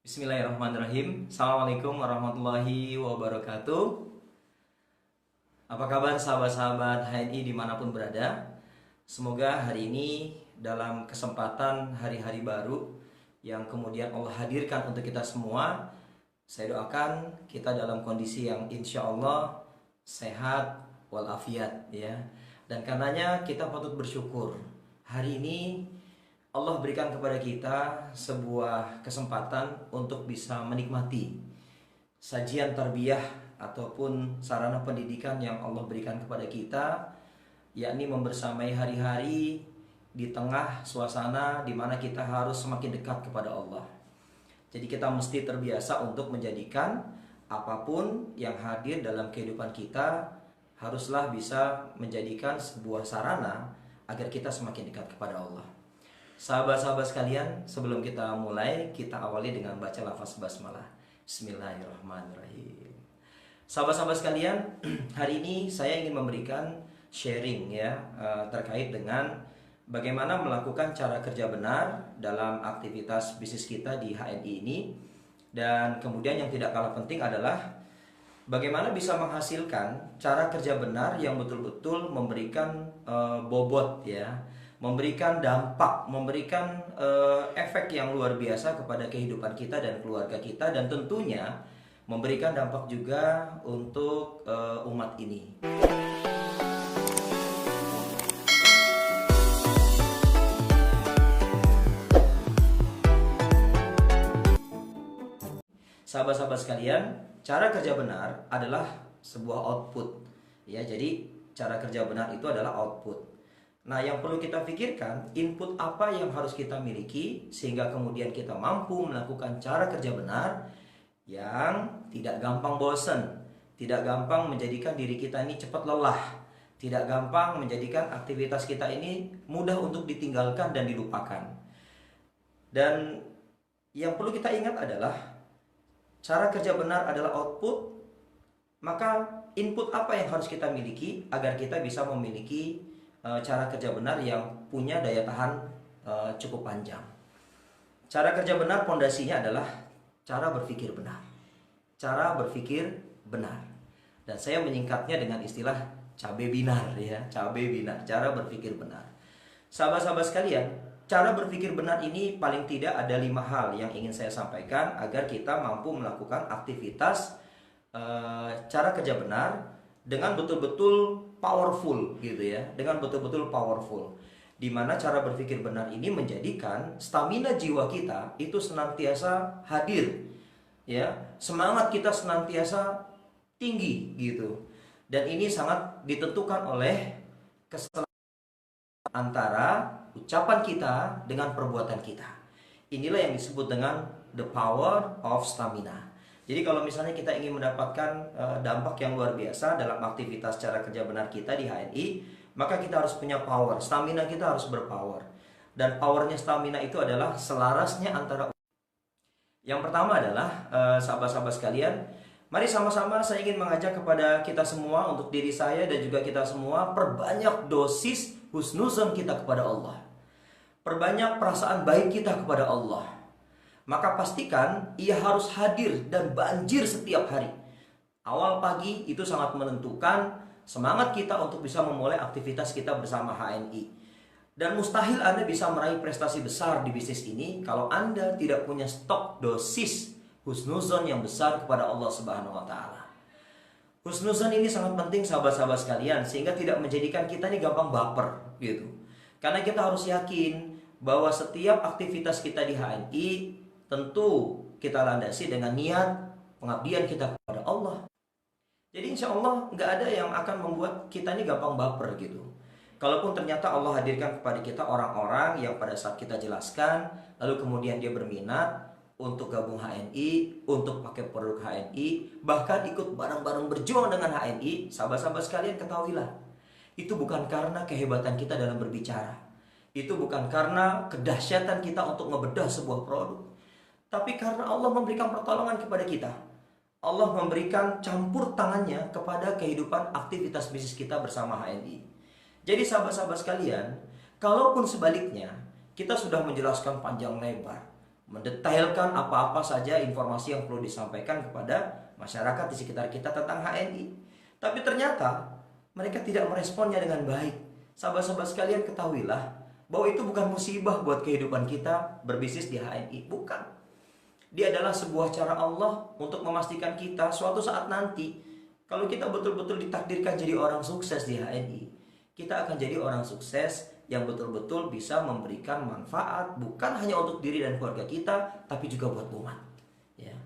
Bismillahirrahmanirrahim. Assalamualaikum warahmatullahi wabarakatuh. Apa kabar sahabat-sahabat HNI dimanapun berada? Semoga hari ini dalam kesempatan hari-hari baru yang kemudian Allah hadirkan untuk kita semua, saya doakan kita dalam kondisi yang insya Allah sehat walafiat ya. Dan karenanya kita patut bersyukur. Hari ini Allah berikan kepada kita sebuah kesempatan untuk bisa menikmati sajian tarbiyah ataupun sarana pendidikan yang Allah berikan kepada kita, yakni membersamai hari-hari di tengah suasana di mana kita harus semakin dekat kepada Allah. Jadi kita mesti terbiasa untuk menjadikan apapun yang hadir dalam kehidupan kita haruslah bisa menjadikan sebuah sarana agar kita semakin dekat kepada Allah. Sahabat-sahabat sekalian, sebelum kita mulai, kita awali dengan baca lafaz basmalah. Bismillahirrahmanirrahim. Sahabat-sahabat sekalian, hari ini saya ingin memberikan sharing ya terkait dengan bagaimana melakukan cara kerja benar dalam aktivitas bisnis kita di HNI ini. Dan kemudian yang tidak kalah penting adalah bagaimana bisa menghasilkan cara kerja benar yang betul-betul memberikan bobot ya, memberikan dampak, memberikan efek yang luar biasa kepada kehidupan kita dan keluarga kita, dan tentunya memberikan dampak juga untuk umat ini. Sahabat-sahabat sekalian, cara kerja benar adalah sebuah output ya. Jadi cara kerja benar itu adalah output. Nah, yang perlu kita pikirkan, input apa yang harus kita miliki sehingga kemudian kita mampu melakukan cara kerja benar yang tidak gampang bosan, tidak gampang menjadikan diri kita ini cepat lelah, tidak gampang menjadikan aktivitas kita ini mudah untuk ditinggalkan dan dilupakan. Dan yang perlu kita ingat adalah cara kerja benar adalah output, maka input apa yang harus kita miliki agar kita bisa memiliki cara kerja benar yang punya daya tahan cukup panjang. Cara kerja benar pondasinya adalah cara berpikir benar. Cara berpikir benar. Dan saya menyingkatnya dengan istilah cabe binar ya, cabe binar, cara berpikir benar. Sahabat-sahabat sekalian, cara berpikir benar ini paling tidak ada 5 hal yang ingin saya sampaikan agar kita mampu melakukan aktivitas cara kerja benar dengan betul-betul powerful gitu ya, dengan betul-betul powerful, di mana cara berpikir benar ini menjadikan stamina jiwa kita itu senantiasa hadir ya, semangat kita senantiasa tinggi gitu. Dan ini sangat ditentukan oleh keselamatan antara ucapan kita dengan perbuatan kita. Inilah yang disebut dengan the power of stamina. Jadi kalau misalnya kita ingin mendapatkan dampak yang luar biasa dalam aktivitas cara kerja benar kita di HNI, maka kita harus punya power, stamina kita harus berpower. Dan powernya stamina itu adalah selarasnya antara. Yang pertama adalah sahabat-sahabat sekalian, mari sama-sama saya ingin mengajak kepada kita semua, untuk diri saya dan juga kita semua, perbanyak dosis husnuzon kita kepada Allah. Perbanyak perasaan baik kita kepada Allah. Maka pastikan ia harus hadir dan banjir setiap hari. Awal pagi itu sangat menentukan semangat kita untuk bisa memulai aktivitas kita bersama HNI. Dan mustahil Anda bisa meraih prestasi besar di bisnis ini kalau Anda tidak punya stok dosis husnuzon yang besar kepada Allah Subhanahu wa taala. Husnuzon ini sangat penting sahabat-sahabat sekalian, sehingga tidak menjadikan kita ini gampang baper gitu. Karena kita harus yakin bahwa setiap aktivitas kita di HNI tentu kita landasi dengan niat pengabdian kita kepada Allah. Jadi insya Allah nggak ada yang akan membuat kita ini gampang baper gitu. Kalaupun ternyata Allah hadirkan kepada kita orang-orang yang pada saat kita jelaskan, lalu kemudian dia berminat untuk gabung HNI, untuk pakai produk HNI, bahkan ikut bareng-bareng berjuang dengan HNI, sahabat-sahabat sekalian ketahuilah, itu bukan karena kehebatan kita dalam berbicara, itu bukan karena kedahsyatan kita untuk ngebedah sebuah produk, tapi karena Allah memberikan pertolongan kepada kita. Allah memberikan campur tangannya kepada kehidupan aktivitas bisnis kita bersama HNI. Jadi sahabat-sahabat sekalian, kalaupun sebaliknya kita sudah menjelaskan panjang lebar, mendetailkan apa-apa saja informasi yang perlu disampaikan kepada masyarakat di sekitar kita tentang HNI. Tapi ternyata mereka tidak meresponnya dengan baik. Sahabat-sahabat sekalian, ketahuilah bahwa itu bukan musibah buat kehidupan kita berbisnis di HNI. Bukan. Dia adalah sebuah cara Allah untuk memastikan kita suatu saat nanti, kalau kita betul-betul ditakdirkan jadi orang sukses di HNI, kita akan jadi orang sukses yang betul-betul bisa memberikan manfaat bukan hanya untuk diri dan keluarga kita, tapi juga buat umat. Ya.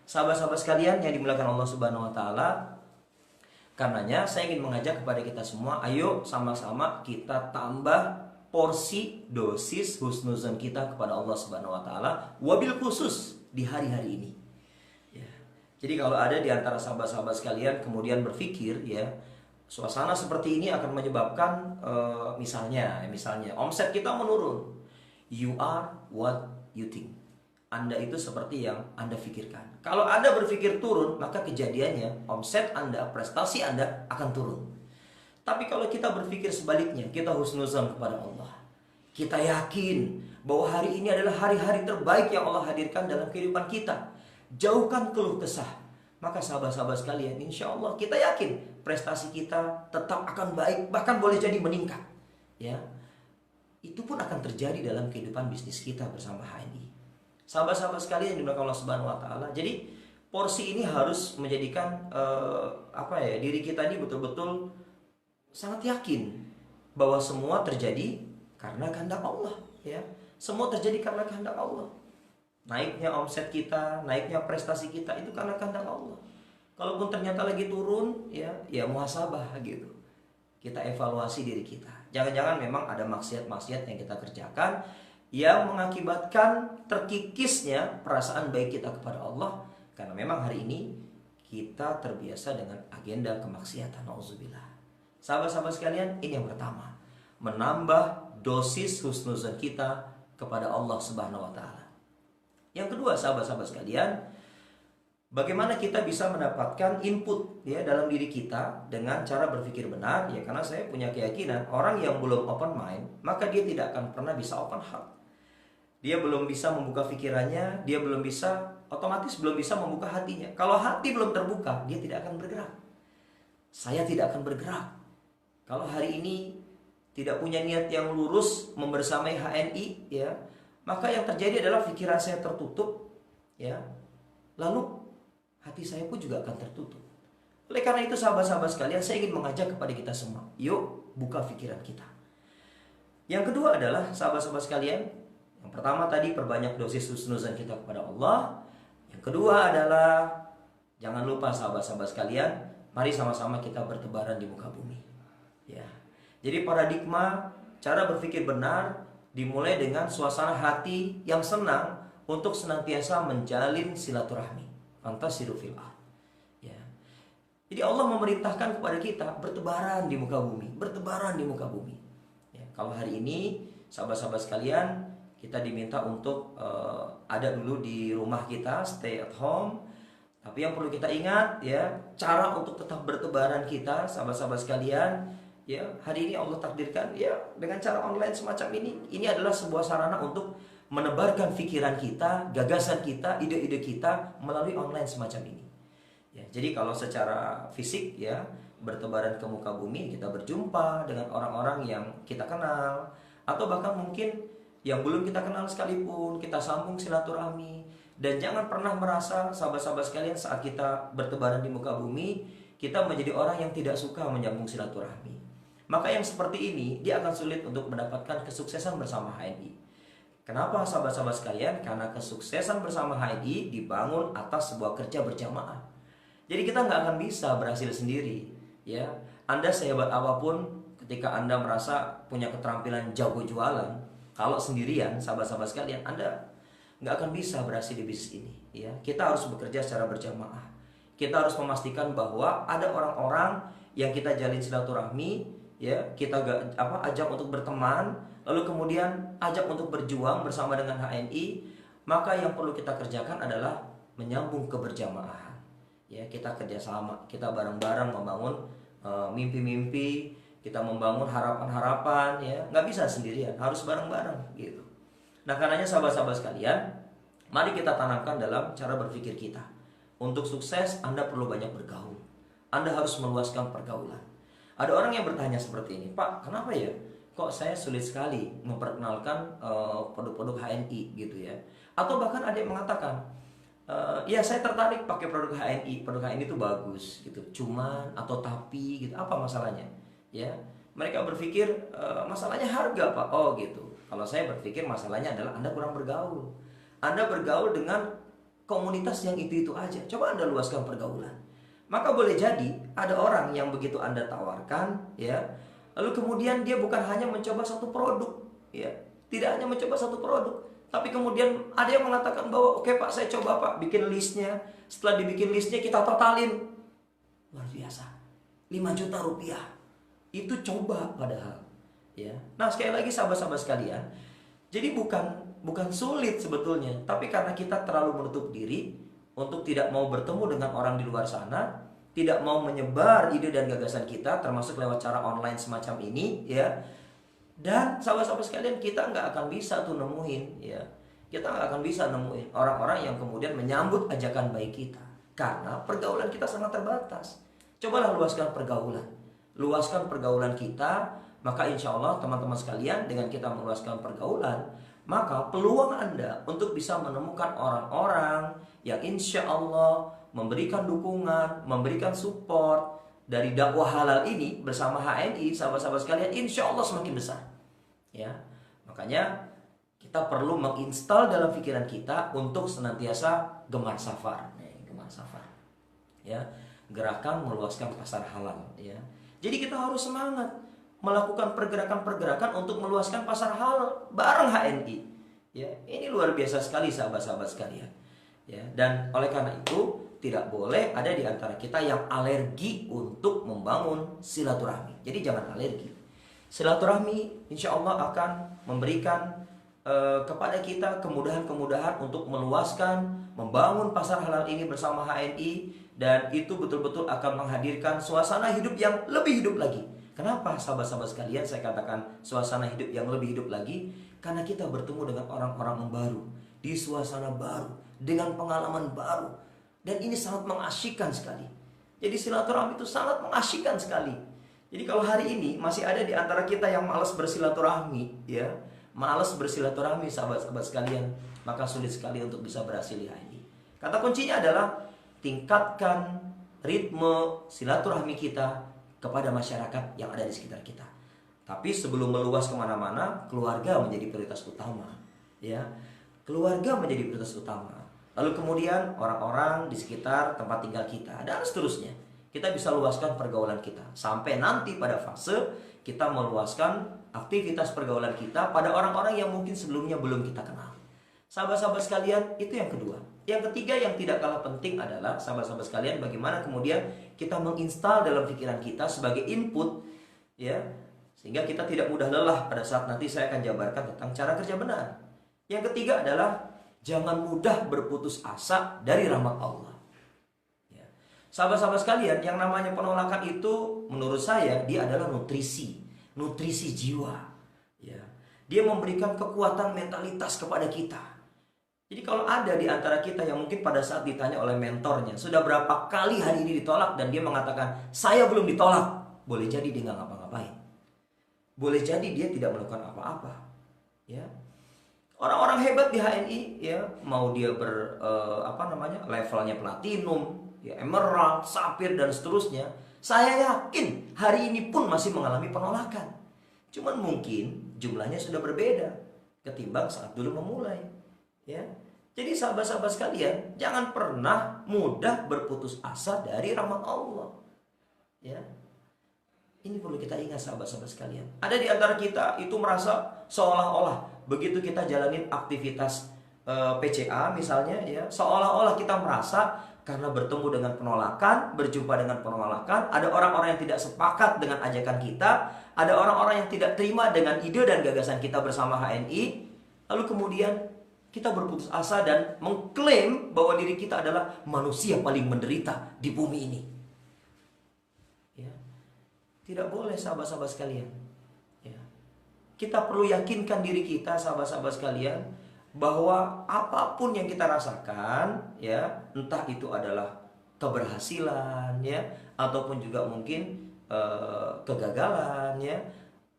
Sahabat-sahabat sekalian yang dimuliakan Allah Subhanahu Wa Taala, karenanya saya ingin mengajak kepada kita semua, ayo sama-sama kita tambah porsi dosis husnuzon kita kepada Allah Subhanahu Wa Taala, wabil khusus di hari-hari ini. Ya. Jadi kalau ada di antara sahabat-sahabat sekalian kemudian berpikir, ya, suasana seperti ini akan menyebabkan misalnya omset kita menurun. You are what you think. Anda itu seperti yang Anda pikirkan. Kalau Anda berpikir turun, maka kejadiannya omset Anda, prestasi Anda akan turun. Tapi kalau kita berpikir sebaliknya, kita husnuzon kepada Allah, kita yakin bahwa hari ini adalah hari-hari terbaik yang Allah hadirkan dalam kehidupan kita, jauhkan keluh kesah, maka sahabat-sahabat sekalian, insya Allah kita yakin prestasi kita tetap akan baik, bahkan boleh jadi meningkat. Ya, itu pun akan terjadi dalam kehidupan bisnis kita bersama HNI. Sahabat-sahabat sekalian yang dimuliakan Allah Subhanahu Wa Taala, jadi porsi ini harus menjadikan diri kita ini betul-betul sangat yakin bahwa semua terjadi karena kehendak Allah. Ya, semua terjadi karena kehendak Allah. Naiknya omset kita, naiknya prestasi kita itu karena kehendak Allah. Kalaupun ternyata lagi turun, ya muhasabah gitu. Kita evaluasi diri kita. Jangan-jangan memang ada maksiat-maksiat yang kita kerjakan yang mengakibatkan terkikisnya perasaan baik kita kepada Allah, karena memang hari ini kita terbiasa dengan agenda kemaksiatan. Nauzubillah. Sahabat-sahabat sekalian, ini yang pertama, menambah dosis husnuzon kita kepada Allah Subhanahu Wa Taala. Yang kedua, sahabat-sahabat sekalian, bagaimana kita bisa mendapatkan input ya dalam diri kita dengan cara berpikir benar, ya, karena saya punya keyakinan orang yang belum open mind, maka dia tidak akan pernah bisa open heart. Dia belum bisa membuka pikirannya, dia otomatis belum bisa membuka hatinya. Kalau hati belum terbuka, dia tidak akan bergerak. Saya tidak akan bergerak kalau hari ini tidak punya niat yang lurus membersamai HNI, ya, maka yang terjadi adalah pikiran saya tertutup, ya, lalu hati saya pun juga akan tertutup. Oleh karena itu, sahabat-sahabat sekalian, saya ingin mengajak kepada kita semua, yuk buka pikiran kita. Yang kedua adalah, sahabat-sahabat sekalian, yang pertama tadi perbanyak dosis husnuzon kita kepada Allah. Yang kedua adalah, jangan lupa sahabat-sahabat sekalian, mari sama-sama kita bertebaran di muka bumi. Ya. Jadi paradigma cara berpikir benar dimulai dengan suasana hati yang senang untuk senantiasa menjalin silaturahmi. Fantasiru fil ardh. Ya. Jadi Allah memerintahkan kepada kita bertebaran di muka bumi, bertebaran di muka bumi. Ya. Kalau hari ini sahabat-sahabat sekalian, kita diminta untuk ada dulu di rumah kita, stay at home. Tapi yang perlu kita ingat, ya, cara untuk tetap bertebaran kita, sahabat-sahabat sekalian, ya, hari ini Allah takdirkan, ya, dengan cara online semacam ini. Ini adalah sebuah sarana untuk menebarkan pikiran kita, gagasan kita, ide-ide kita melalui online semacam ini. Ya, jadi kalau secara fisik, ya, bertebaran ke muka bumi, kita berjumpa dengan orang-orang yang kita kenal, atau bahkan mungkin yang belum kita kenal sekalipun, kita sambung silaturahmi. Dan jangan pernah merasa, sahabat-sahabat sekalian, saat kita bertebaran di muka bumi, kita menjadi orang yang tidak suka menyambung silaturahmi. Maka yang seperti ini, dia akan sulit untuk mendapatkan kesuksesan bersama HNI. Kenapa, sahabat-sahabat sekalian? Karena kesuksesan bersama HNI dibangun atas sebuah kerja berjamaah. Jadi kita nggak akan bisa berhasil sendiri. Ya, Anda sehebat apapun, ketika Anda merasa punya keterampilan jago jualan, kalau sendirian, sahabat-sahabat sekalian, Anda nggak akan bisa berhasil di bisnis ini. Ya, kita harus bekerja secara berjamaah. Kita harus memastikan bahwa ada orang-orang yang kita jalin silaturahmi, ya, kita ajak untuk berteman, lalu kemudian ajak untuk berjuang bersama dengan HNI. Maka yang perlu kita kerjakan adalah menyambung keberjamaah. Ya, kita kerjasama, kita bareng-bareng membangun mimpi-mimpi. Kita membangun harapan-harapan, ya, nggak bisa sendirian, harus bareng-bareng gitu. Nah, karenanya sahabat-sahabat sekalian, Mari kita tanamkan dalam cara berpikir kita. Untuk sukses, Anda perlu banyak bergaul. Anda harus meluaskan pergaulan. Ada orang yang bertanya seperti ini, Pak, kenapa ya? Kok saya sulit sekali memperkenalkan produk-produk HNI gitu ya? Atau bahkan ada yang mengatakan, ya saya tertarik pakai produk HNI. Produk HNI itu bagus gitu. Cuman atau tapi gitu. Apa masalahnya? Ya, mereka berpikir masalahnya harga, Pak. Oh gitu. Kalau saya berpikir masalahnya adalah Anda kurang bergaul. Anda bergaul dengan komunitas yang itu-itu aja. Coba Anda luaskan pergaulan. Maka boleh jadi ada orang yang begitu Anda tawarkan, ya, lalu kemudian dia bukan hanya mencoba satu produk, ya, tidak hanya mencoba satu produk, tapi kemudian ada yang mengatakan bahwa oke Pak, saya coba Pak bikin listnya. Setelah dibikin listnya kita totalin, luar biasa, 5 juta rupiah. Itu coba padahal, ya. Nah sekali lagi sahabat-sahabat sekalian, jadi bukan sulit sebetulnya, tapi karena kita terlalu menutup diri untuk tidak mau bertemu dengan orang di luar sana, tidak mau menyebar ide dan gagasan kita, termasuk lewat cara online semacam ini, ya. Dan sahabat-sahabat sekalian, kita nggak akan bisa tuh nemuin, ya. Kita nggak akan bisa nemuin orang-orang yang kemudian menyambut ajakan baik kita, karena pergaulan kita sangat terbatas. Cobalah luaskan pergaulan, luaskan pergaulan kita. Maka insya Allah teman-teman sekalian, dengan kita meluaskan pergaulan, maka peluang Anda untuk bisa menemukan orang-orang yang insya Allah memberikan dukungan, memberikan support dari dakwah halal ini bersama HNI, sahabat-sahabat sekalian, insya Allah semakin besar. Ya, makanya kita perlu menginstal dalam pikiran kita untuk senantiasa gemar safar, gemar safar. Ya, gerakan meluaskan pasar halal. Ya, jadi kita harus semangat melakukan pergerakan-pergerakan untuk meluaskan pasar halal bareng HNI. Ya, ini luar biasa sekali sahabat-sahabat sekalian. Ya, dan oleh karena itu tidak boleh ada di antara kita yang alergi untuk membangun silaturahmi. Jadi jangan alergi. Silaturahmi insya Allah akan memberikan kepada kita kemudahan-kemudahan untuk meluaskan, membangun pasar halal ini bersama HNI, dan itu betul-betul akan menghadirkan suasana hidup yang lebih hidup lagi. Kenapa sahabat-sahabat sekalian saya katakan suasana hidup yang lebih hidup lagi? Karena kita bertemu dengan orang-orang yang baru, di suasana baru, dengan pengalaman baru. Dan ini sangat mengasyikkan sekali. Jadi silaturahmi itu sangat mengasyikkan sekali. Jadi kalau hari ini masih ada di antara kita yang malas bersilaturahmi, ya, malas bersilaturahmi sahabat-sahabat sekalian, maka sulit sekali untuk bisa berhasil di HNI. Kata kuncinya adalah tingkatkan ritme silaturahmi kita kepada masyarakat yang ada di sekitar kita. Tapi sebelum meluas kemana-mana, keluarga menjadi prioritas utama, ya. Keluarga menjadi prioritas utama. Lalu kemudian orang-orang di sekitar tempat tinggal kita, dan seterusnya. Kita bisa luaskan pergaulan kita sampai nanti pada fase kita meluaskan aktivitas pergaulan kita pada orang-orang yang mungkin sebelumnya belum kita kenal. Sahabat-sahabat sekalian, itu yang kedua. Yang ketiga yang tidak kalah penting adalah sahabat-sahabat sekalian, bagaimana kemudian kita menginstal dalam pikiran kita sebagai input, ya, sehingga kita tidak mudah lelah pada saat nanti saya akan jabarkan tentang cara kerja benar. Yang ketiga adalah jangan mudah berputus asa dari rahmat Allah. Ya. Sahabat-sahabat sekalian, yang namanya penolakan itu menurut saya dia adalah nutrisi jiwa. Ya. Dia memberikan kekuatan mentalitas kepada kita. Jadi kalau ada di antara kita yang mungkin pada saat ditanya oleh mentornya, sudah berapa kali hari ini ditolak, dan dia mengatakan, saya belum ditolak. Boleh jadi dia nggak ngapa-ngapain. Boleh jadi dia tidak melakukan apa-apa. Ya. Orang-orang hebat di HNI, ya, mau dia levelnya platinum, ya, emerald, sapphire, dan seterusnya, saya yakin hari ini pun masih mengalami penolakan. Cuman mungkin jumlahnya sudah berbeda ketimbang saat dulu memulai. Ya, jadi sahabat-sahabat sekalian, jangan pernah mudah berputus asa dari rahmat Allah. Ya, ini perlu kita ingat sahabat-sahabat sekalian. Ada di antara kita itu merasa seolah-olah begitu kita jalanin aktivitas PCA misalnya, ya, seolah-olah kita merasa karena bertemu dengan penolakan, berjumpa dengan penolakan, ada orang-orang yang tidak sepakat dengan ajakan kita, ada orang-orang yang tidak terima dengan ide dan gagasan kita bersama HNI, lalu kemudian kita berputus asa dan mengklaim bahwa diri kita adalah manusia paling menderita di bumi ini. Ya. Tidak boleh sahabat-sahabat sekalian. Ya. Kita perlu yakinkan diri kita sahabat-sahabat sekalian bahwa apapun yang kita rasakan, ya, entah itu adalah keberhasilan, ya, ataupun juga mungkin kegagalan, ya,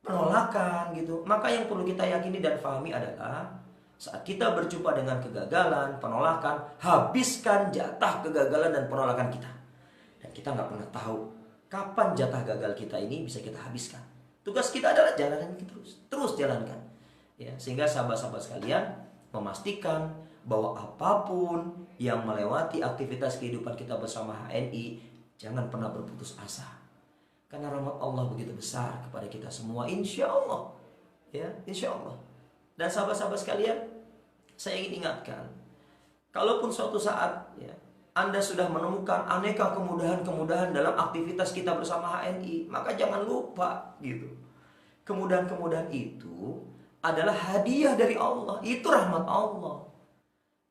penolakan gitu. Maka yang perlu kita yakini dan pahami adalah saat kita berjumpa dengan kegagalan, penolakan, habiskan jatah kegagalan dan penolakan kita. Dan kita nggak pernah tahu kapan jatah gagal kita ini bisa kita habiskan. Tugas kita adalah jalanin terus jalankan. Ya, sehingga sahabat-sahabat sekalian memastikan bahwa apapun yang melewati aktivitas kehidupan kita bersama HNI, jangan pernah berputus asa. Karena rahmat Allah begitu besar kepada kita semua, insya Allah. Ya, insya Allah. Dan sahabat-sahabat sekalian, saya ingin ingatkan, kalaupun suatu saat, ya, Anda sudah menemukan aneka kemudahan-kemudahan dalam aktivitas kita bersama HNI, maka jangan lupa gitu. Kemudahan-kemudahan itu adalah hadiah dari Allah. Itu rahmat Allah.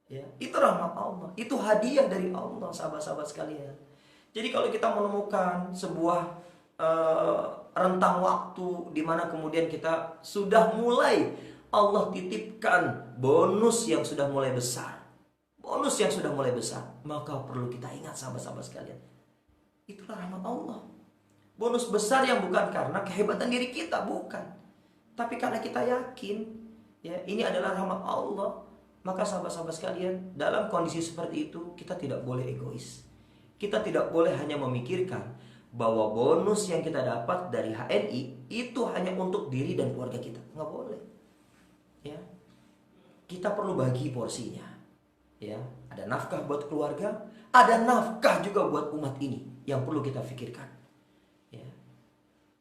Ya, itu rahmat Allah. Itu hadiah dari Allah, sahabat-sahabat sekalian. Jadi kalau kita menemukan sebuah rentang waktu di mana kemudian kita sudah mulai, Allah titipkan bonus yang sudah mulai besar. Bonus yang sudah mulai besar, maka perlu kita ingat sahabat-sahabat sekalian, itulah rahmat Allah. Bonus besar yang bukan karena kehebatan diri kita, bukan, tapi karena kita yakin, ya, ini adalah rahmat Allah. Maka sahabat-sahabat sekalian, dalam kondisi seperti itu kita tidak boleh egois. Kita tidak boleh hanya memikirkan bahwa bonus yang kita dapat dari HNI itu hanya untuk diri dan keluarga kita. Nggak boleh. Ya, kita perlu bagi porsinya. Ya, ada nafkah buat keluarga, ada nafkah juga buat umat ini yang perlu kita pikirkan. Ya,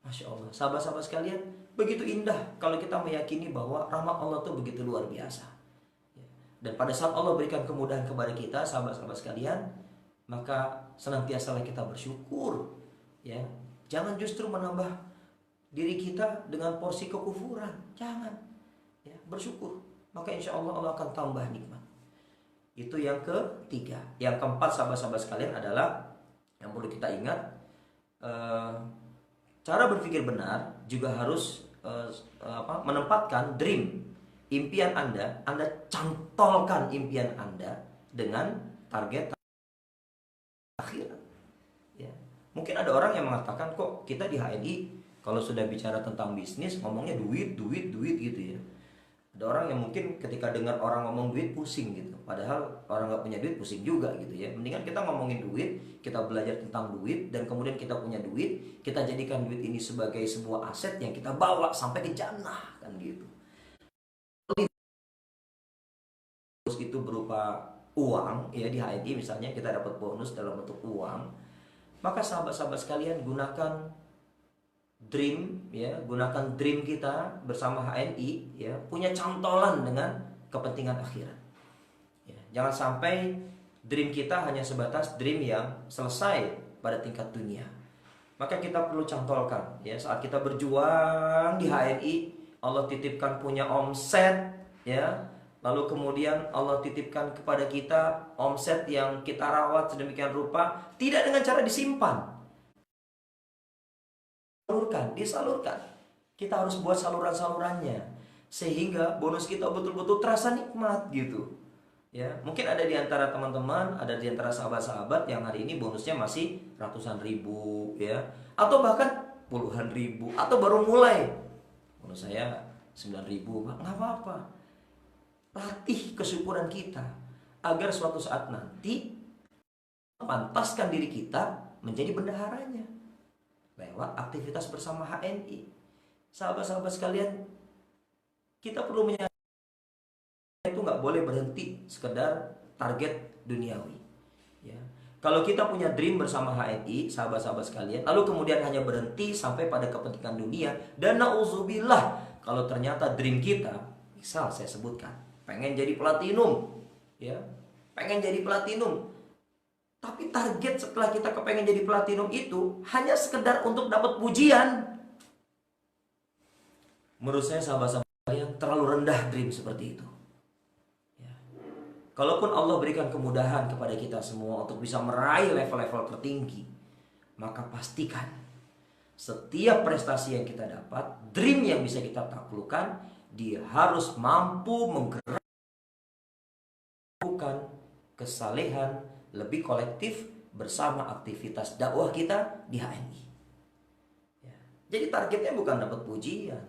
Masya Allah, sahabat-sahabat sekalian, begitu indah kalau kita meyakini bahwa rahmat Allah itu begitu luar biasa. Ya, dan pada saat Allah berikan kemudahan kepada kita, sahabat-sahabat sekalian, maka senantiasalah kita bersyukur. Ya, jangan justru menambah diri kita dengan porsi kekufuran. Jangan. Ya, bersyukur. Maka insya Allah Allah akan tambah nikmat. Itu yang ketiga. Yang keempat sahabat-sahabat sekalian adalah yang perlu kita ingat, cara berpikir benar juga harus menempatkan dream, impian Anda cantolkan impian Anda dengan target akhirat. Ya. Mungkin ada orang yang mengatakan, kok kita di HNI kalau sudah bicara tentang bisnis ngomongnya duit gitu ya. Ada orang yang mungkin ketika dengar orang ngomong duit pusing gitu. Padahal orang nggak punya duit pusing juga gitu ya. Mendingan kita ngomongin duit, kita belajar tentang duit, dan kemudian kita punya duit, kita jadikan duit ini sebagai sebuah aset yang kita bawa sampai ke jannah, kan gitu. Terus itu berupa uang, ya, di HNI misalnya kita dapat bonus dalam bentuk uang. Maka sahabat-sahabat sekalian, gunakan dream, ya, gunakan dream kita bersama HNI, ya, punya cantolan dengan kepentingan akhirat. Ya, jangan sampai dream kita hanya sebatas dream yang selesai pada tingkat dunia. Maka kita perlu cantolkan, ya, saat kita berjuang di HNI, Allah titipkan punya omset, ya, lalu kemudian Allah titipkan kepada kita omset yang kita rawat sedemikian rupa, tidak dengan cara disimpan, disalurkan. Kita harus buat saluran-salurannya sehingga bonus kita betul-betul terasa nikmat gitu. Ya, mungkin ada di antara teman-teman, ada di antara sahabat-sahabat yang hari ini bonusnya masih ratusan ribu, ya, atau bahkan puluhan ribu, atau baru mulai. Bonus saya 9.000, nggak apa-apa. Latih kesyukuran kita agar suatu saat nanti pantaskan diri kita menjadi bendaharanya lewat aktivitas bersama HNI. Sahabat-sahabat sekalian, kita perlu menyadari itu nggak boleh berhenti sekedar target duniawi. Ya. Kalau kita punya dream bersama HNI, sahabat-sahabat sekalian, lalu kemudian hanya berhenti sampai pada kepentingan dunia, dan na'udzubillah, kalau ternyata dream kita, misal saya sebutkan, pengen jadi platinum, ya, pengen jadi platinum. Tapi target setelah kita kepengen jadi platinum itu hanya sekedar untuk dapat pujian. Menurut saya sahabat-sahabat yang terlalu rendah dream seperti itu. Ya. Kalaupun Allah berikan kemudahan kepada kita semua untuk bisa meraih level-level tertinggi, maka pastikan setiap prestasi yang kita dapat, dream yang bisa kita taklukkan, dia harus mampu menggerakkan bukan kesalehan lebih kolektif bersama aktivitas dakwah kita di HNI. Ya. Jadi targetnya bukan dapat pujian.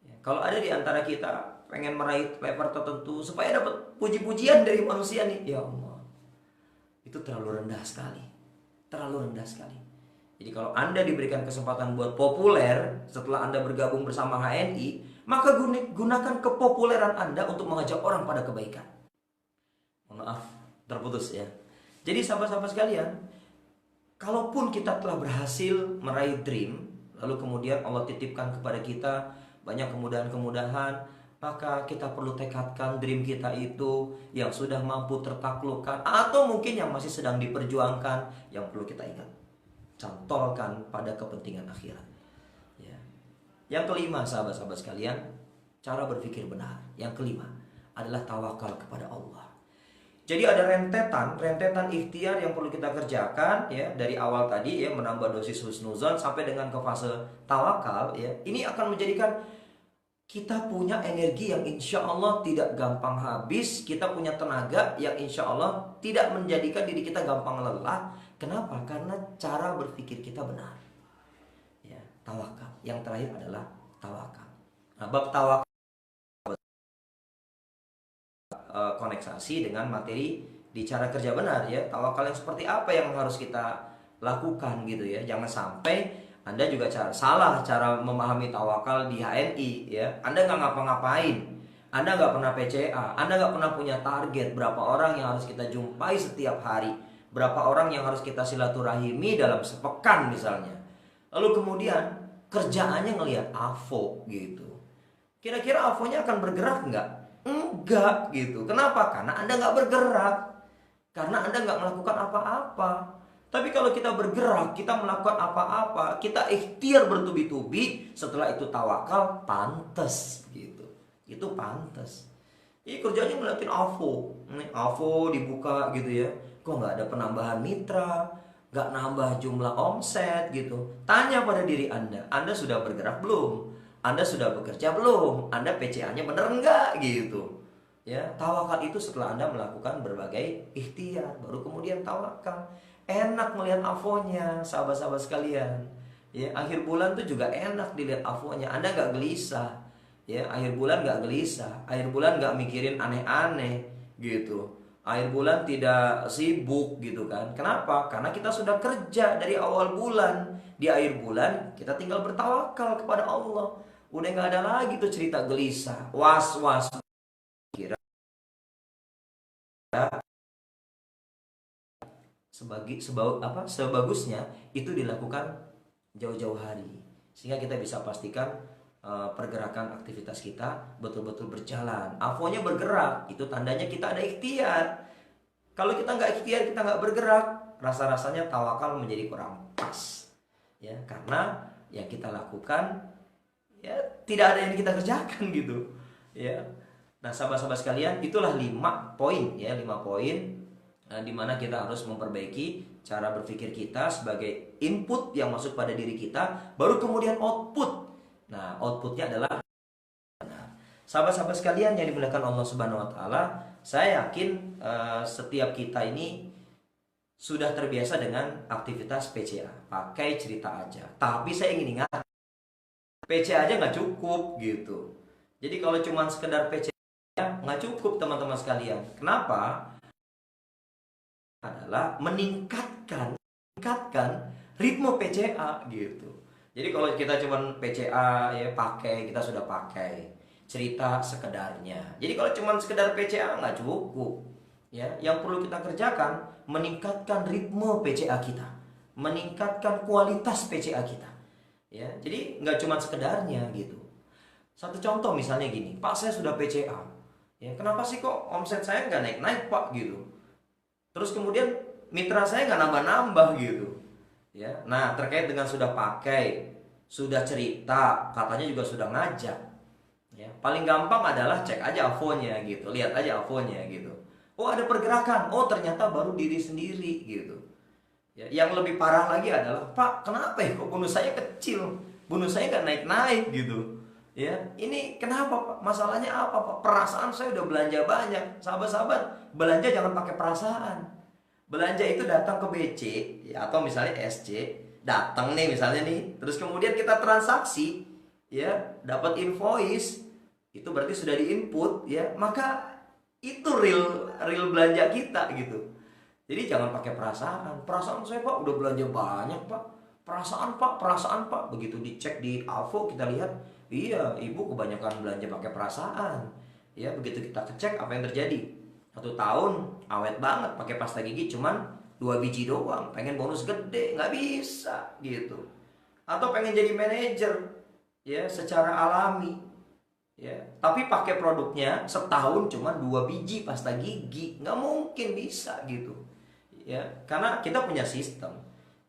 Ya. Kalau ada di antara kita pengen meraih level tertentu supaya dapat puji-pujian dari manusia nih, ya Allah, itu terlalu rendah sekali. Terlalu rendah sekali. Jadi kalau Anda diberikan kesempatan buat populer setelah Anda bergabung bersama HNI, maka gunakan kepopuleran Anda untuk mengajak orang pada kebaikan. Mohon maaf, terputus ya. Jadi sahabat-sahabat sekalian, kalaupun kita telah berhasil meraih dream, lalu kemudian Allah titipkan kepada kita banyak kemudahan-kemudahan, maka kita perlu tekadkan dream kita itu yang sudah mampu tertaklukkan atau mungkin yang masih sedang diperjuangkan, yang perlu kita ingat, cantolkan pada kepentingan akhirat. Ya. Yang kelima, sahabat-sahabat sekalian, cara berpikir benar. Yang kelima adalah tawakal kepada Allah. Jadi ada rentetan ikhtiar yang perlu kita kerjakan ya, dari awal tadi ya, menambah dosis husnuzon sampai dengan ke fase tawakal ya. Ini akan menjadikan kita punya energi yang insya Allah tidak gampang habis. Kita punya tenaga yang insya Allah tidak menjadikan diri kita gampang lelah. Kenapa? Karena cara berpikir kita benar ya, tawakal. Yang terakhir adalah tawakal. Nah, bab tawakal koneksasi dengan materi di cara kerja benar ya. Tawakal yang seperti apa yang harus kita lakukan gitu ya. Jangan sampai Anda juga salah cara memahami tawakal di HNI ya. Anda nggak ngapa-ngapain, Anda nggak pernah PCA, Anda nggak pernah punya target berapa orang yang harus kita jumpai setiap hari, berapa orang yang harus kita silaturahimi dalam sepekan misalnya. Lalu kemudian kerjaannya ngelihat AVO gitu. Kira-kira AVO-nya akan bergerak nggak? Enggak gitu. Kenapa? Karena Anda nggak bergerak. Karena Anda nggak melakukan apa-apa. Tapi kalau kita bergerak, kita melakukan apa-apa, kita ikhtiar bertubi-tubi, setelah itu tawakal, pantas gitu. Itu pantas. Ini kerjanya ngeliatin AVO. AVO dibuka gitu ya. Kok nggak ada penambahan mitra, nggak nambah jumlah omset gitu. Tanya pada diri Anda sudah bergerak belum? Anda sudah bekerja belum? Anda PCA-nya bener enggak gitu? Ya, tawakal itu setelah Anda melakukan berbagai ikhtiar, baru kemudian tawakal. Enak melihat AVO-nya, sahabat-sahabat sekalian. Ya, akhir bulan tuh juga enak dilihat AVO-nya. Anda nggak gelisah. Ya, akhir bulan nggak gelisah. Akhir bulan nggak mikirin aneh-aneh gitu. Akhir bulan tidak sibuk gitu kan. Kenapa? Karena kita sudah kerja dari awal bulan. Di akhir bulan kita tinggal bertawakal kepada Allah. Udah nggak ada lagi tuh cerita gelisah, was-was. Kira sebagusnya itu dilakukan jauh-jauh hari, sehingga kita bisa pastikan pergerakan aktivitas kita betul-betul berjalan. AVO-nya bergerak, itu tandanya kita ada ikhtiar. Kalau kita nggak ikhtiar, kita nggak bergerak, rasa-rasanya tawakal menjadi kurang pas. Ya, karena yang kita lakukan ya tidak ada yang kita kerjakan gitu ya. Nah sahabat-sahabat sekalian, itulah 5 poin ya, 5 poin di mana kita harus memperbaiki cara berpikir kita sebagai input yang masuk pada diri kita, baru kemudian output. Nah outputnya adalah sahabat-sahabat sekalian yang dimuliakan Allah Subhanahu Wa Taala. Saya yakin setiap kita ini sudah terbiasa dengan aktivitas PCA, pakai cerita aja. Tapi saya ingin ingat, PCA aja nggak cukup gitu. Jadi kalau cuma sekedar PCA nggak cukup teman-teman sekalian. Kenapa? Adalah meningkatkan ritme PCA gitu. Jadi kalau kita cuma PCA ya pakai, kita sudah pakai cerita sekedarnya. Jadi kalau cuma sekedar PCA nggak cukup. Ya, yang perlu kita kerjakan meningkatkan ritme PCA kita, meningkatkan kualitas PCA kita. Ya, jadi nggak cuma sekedarnya gitu. Satu contoh misalnya gini, Pak saya sudah PCA, ya kenapa sih kok omset saya nggak naik-naik Pak gitu. Terus kemudian mitra saya nggak nambah-nambah gitu. Ya, nah terkait dengan sudah pakai, sudah cerita, katanya juga sudah ngajak. Ya, paling gampang adalah cek aja AVO-nya gitu, lihat aja AVO-nya gitu. Oh ada pergerakan, oh ternyata baru diri sendiri gitu. Ya, yang lebih parah lagi adalah, Pak, kenapa ya kok bonus saya kecil? Bonus saya nggak naik-naik gitu. Ya, ini kenapa Pak? Masalahnya apa Pak? Perasaan saya udah belanja banyak. Sahabat-sahabat, belanja jangan pakai perasaan. Belanja itu datang ke BC ya, atau misalnya SC, datang nih misalnya nih, terus kemudian kita transaksi, ya, dapat invoice, itu berarti sudah diinput, ya, maka itu real real belanja kita gitu. Jadi jangan pakai perasaan. Perasaan saya Pak udah belanja banyak Pak. Perasaan Pak. Begitu dicek di AVO kita lihat, iya ibu kebanyakan belanja pakai perasaan. Ya begitu kita cek apa yang terjadi. 1 tahun awet banget pakai pasta gigi cuman 2 biji doang. Pengen bonus gede nggak bisa gitu. Atau pengen jadi manajer ya secara alami. Ya, tapi pakai produknya setahun cuma 2 biji pasta gigi, nggak mungkin bisa gitu. Ya, karena kita punya sistem.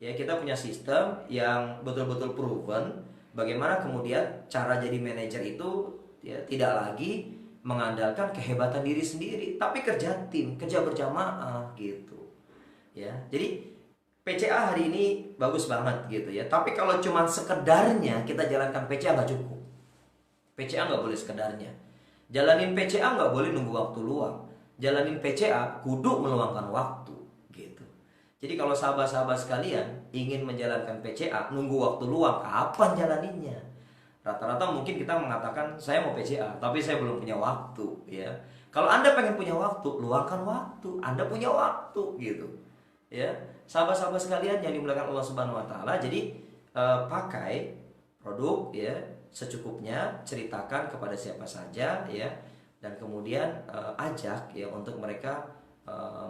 Ya, kita punya sistem yang betul-betul proven bagaimana kemudian cara jadi manajer itu ya tidak lagi mengandalkan kehebatan diri sendiri, tapi kerja tim, kerja berjamaah gitu. Ya, jadi PCA hari ini bagus banget gitu ya. Tapi kalau cuma sekedarnya kita jalankan PCA nggak cukup. PCA nggak boleh sekedarnya. Jalanin PCA nggak boleh nunggu waktu luang. Jalanin PCA kudu meluangkan waktu gitu. Jadi kalau sahabat-sahabat sekalian ingin menjalankan PCA nunggu waktu luang, kapan jalaninnya? Rata-rata mungkin kita mengatakan saya mau PCA, tapi saya belum punya waktu ya. Kalau Anda pengen punya waktu, luangkan waktu. Anda punya waktu gitu. Ya, sahabat-sahabat sekalian yang dimuliakan Allah Subhanahu wa taala, jadi pakai produk ya secukupnya, ceritakan kepada siapa saja ya, dan kemudian ajak ya untuk mereka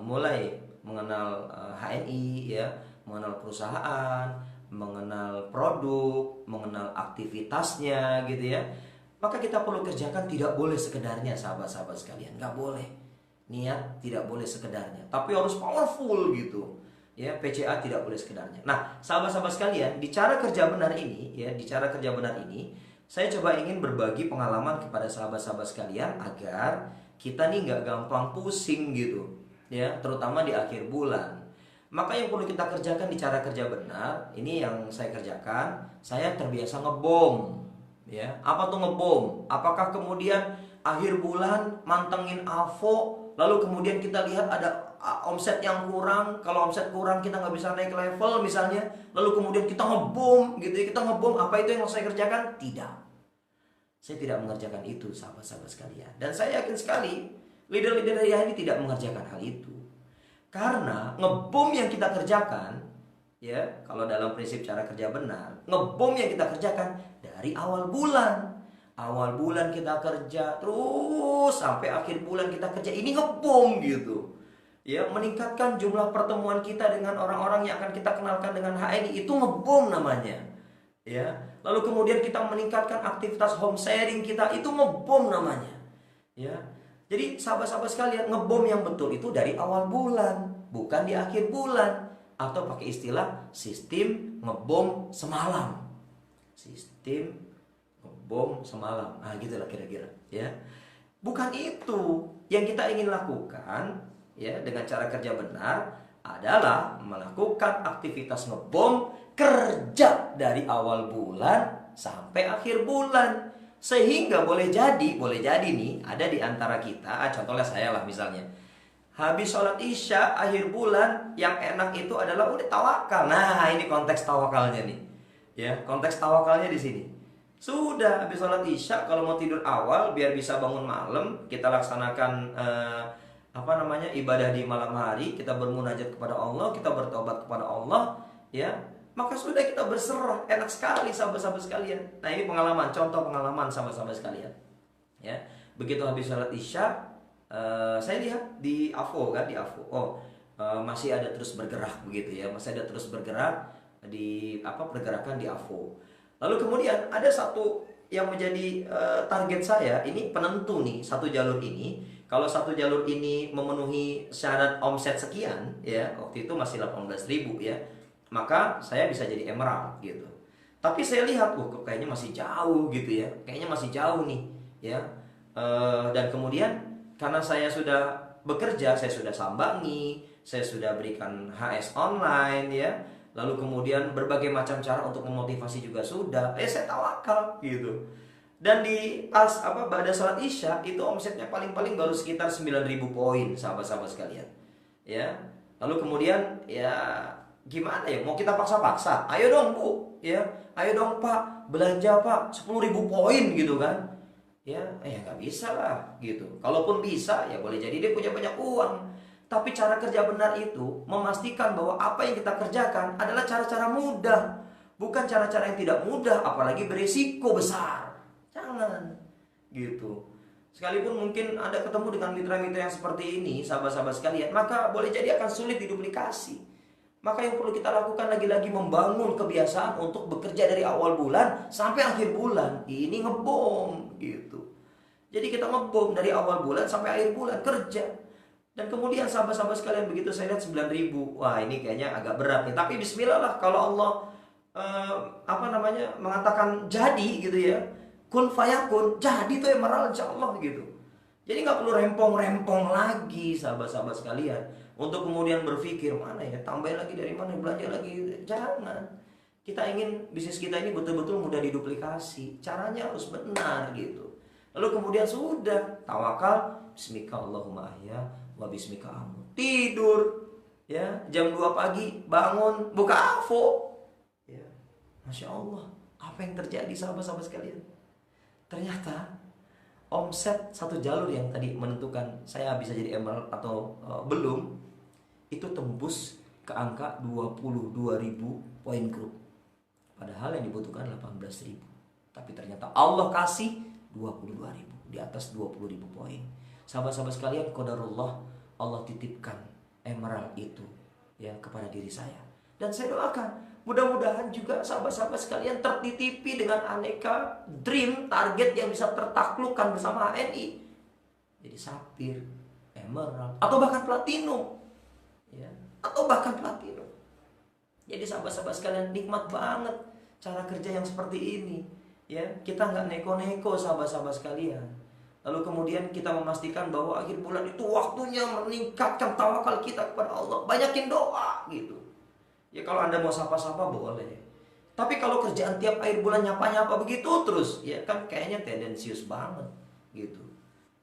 mulai mengenal HNI ya, mengenal perusahaan, mengenal produk, mengenal aktivitasnya gitu ya. Maka kita perlu kerjakan, tidak boleh sekedarnya sahabat-sahabat sekalian, nggak boleh. Niat tidak boleh sekedarnya, tapi harus powerful gitu. Ya, PCA tidak boleh sekedarnya. Nah, sahabat-sahabat sekalian, di cara kerja benar ini ya, di cara kerja benar ini saya coba ingin berbagi pengalaman kepada sahabat-sahabat sekalian agar kita nih nggak gampang pusing gitu ya, terutama di akhir bulan. Maka yang perlu kita kerjakan di cara kerja benar, ini yang saya kerjakan, saya terbiasa ngebom ya. Apa tuh ngebom? Apakah kemudian akhir bulan mantengin AVO, lalu kemudian kita lihat ada omset yang kurang, kalau omset kurang kita nggak bisa naik level misalnya, lalu kemudian kita ngebom gitu ya, kita ngebom. Apa itu yang saya kerjakan? Tidak, saya tidak mengerjakan itu sahabat-sahabat sekalian. Dan saya yakin sekali leader-leader ini tidak mengerjakan hal itu. Karena ngebom yang kita kerjakan ya, kalau dalam prinsip cara kerja benar, ngebom yang kita kerjakan dari awal bulan. Awal bulan kita kerja terus sampai akhir bulan kita kerja, ini ngebom gitu. Ya, meningkatkan jumlah pertemuan kita dengan orang-orang yang akan kita kenalkan dengan HNI, itu ngebom namanya. Ya, lalu kemudian kita meningkatkan aktivitas home sharing kita, itu ngebom namanya. Ya. Jadi sahabat-sahabat sekalian, ngebom yang betul itu dari awal bulan, bukan di akhir bulan. Atau pakai istilah sistem ngebom semalam. Sistem ngebom semalam. Nah, gitulah kira-kira, ya. Bukan itu yang kita ingin lakukan, ya, dengan cara kerja benar adalah melakukan aktivitas ngebom kerja dari awal bulan sampai akhir bulan. Sehingga boleh jadi nih ada di antara kita, contohnya saya lah misalnya, habis sholat isya akhir bulan yang enak itu adalah udah tawakal. Nah, ini konteks tawakalnya nih. Ya, konteks tawakalnya di sini. Sudah habis sholat isya, kalau mau tidur awal biar bisa bangun malam, kita laksanakan ibadah di malam hari, kita bermunajat kepada Allah, kita bertobat kepada Allah, ya. Maka sudah kita berserah, enak sekali sahabat-sahabat sekalian. Nah, ini pengalaman, contoh pengalaman sahabat-sahabat sekalian. Ya, begitu habis sholat isya, saya lihat di AVO kan, di AVO, masih ada terus bergerak begitu ya, masih ada terus bergerak di pergerakan di AVO. Lalu kemudian ada satu yang menjadi target saya, ini penentu nih, satu jalur ini. Kalau satu jalur ini memenuhi syarat omset sekian, ya, waktu itu masih 18.000 ya, maka saya bisa jadi emerald gitu. Tapi saya lihat, kok kayaknya masih jauh gitu ya, kayaknya masih jauh nih, ya. Dan kemudian karena saya sudah bekerja, saya sudah sambangi, saya sudah berikan HS online ya, lalu kemudian berbagai macam cara untuk memotivasi juga sudah, saya tawakal gitu. Dan di pas pada salat Isya itu omsetnya paling-paling baru sekitar 9.000 poin, sahabat-sahabat sekalian. Ya. Lalu kemudian ya gimana ya? Mau kita paksa-paksa? Ayo dong, Bu. Ya. Ayo dong, Pak. Belanja, Pak. 10.000 poin gitu kan. Ya, nggak bisa lah gitu. Kalaupun bisa, ya boleh jadi dia punya banyak uang. Tapi cara kerja benar itu memastikan bahwa apa yang kita kerjakan adalah cara-cara mudah, bukan cara-cara yang tidak mudah, apalagi berisiko besar. Jangan gitu. Sekalipun mungkin Anda ketemu dengan mitra-mitra yang seperti ini, sahabat-sahabat sekalian, maka boleh jadi akan sulit diduplikasi. Maka yang perlu kita lakukan lagi-lagi membangun kebiasaan untuk bekerja dari awal bulan sampai akhir bulan. Ini ngebom gitu. Jadi kita ngebom dari awal bulan sampai akhir bulan kerja. Dan kemudian sahabat-sahabat sekalian, begitu saya lihat 9.000, wah ini kayaknya agak berat nih. Tapi bismillah lah, kalau Allah mengatakan jadi gitu ya, kun fayakun, jadi tuh emerald insya Allah gitu. Jadi nggak perlu rempong-rempong lagi sahabat-sahabat sekalian untuk kemudian berpikir mana ya, tambahin lagi dari mana, belanja lagi. Jangan. Kita ingin bisnis kita ini betul-betul mudah diduplikasi. Caranya harus benar gitu. Lalu kemudian sudah tawakal, bismika Allahumma ahya wa bismika amut. Tidur ya, jam 2 pagi bangun, buka AVO. Ya. Masya Allah, apa yang terjadi sahabat-sahabat sekalian? Ternyata omset satu jalur yang tadi menentukan saya bisa jadi emerald atau belum, itu tembus ke angka 22.000 poin grup. Padahal yang dibutuhkan 18.000. Tapi ternyata Allah kasih 22.000, di atas 20.000 poin. Sahabat-sahabat sekalian, qadarullah, Allah titipkan emerald itu ya kepada diri saya. Dan saya doakan mudah-mudahan juga sahabat-sahabat sekalian tertitipi dengan aneka dream, target yang bisa tertaklukkan bersama HNI. Jadi sapphire, emerald, atau bahkan platinum. Ya, atau bahkan platinum. Jadi sahabat-sahabat sekalian, nikmat banget cara kerja yang seperti ini. Ya, kita nggak neko-neko sahabat-sahabat sekalian. Lalu kemudian kita memastikan bahwa akhir bulan itu waktunya meningkatkan tawakal kita kepada Allah. Banyakin doa gitu. Ya kalau Anda mau sapa-sapa boleh. Tapi kalau kerjaan tiap akhir bulan nyapa-nyapa begitu terus, ya kan kayaknya tendensius banget gitu.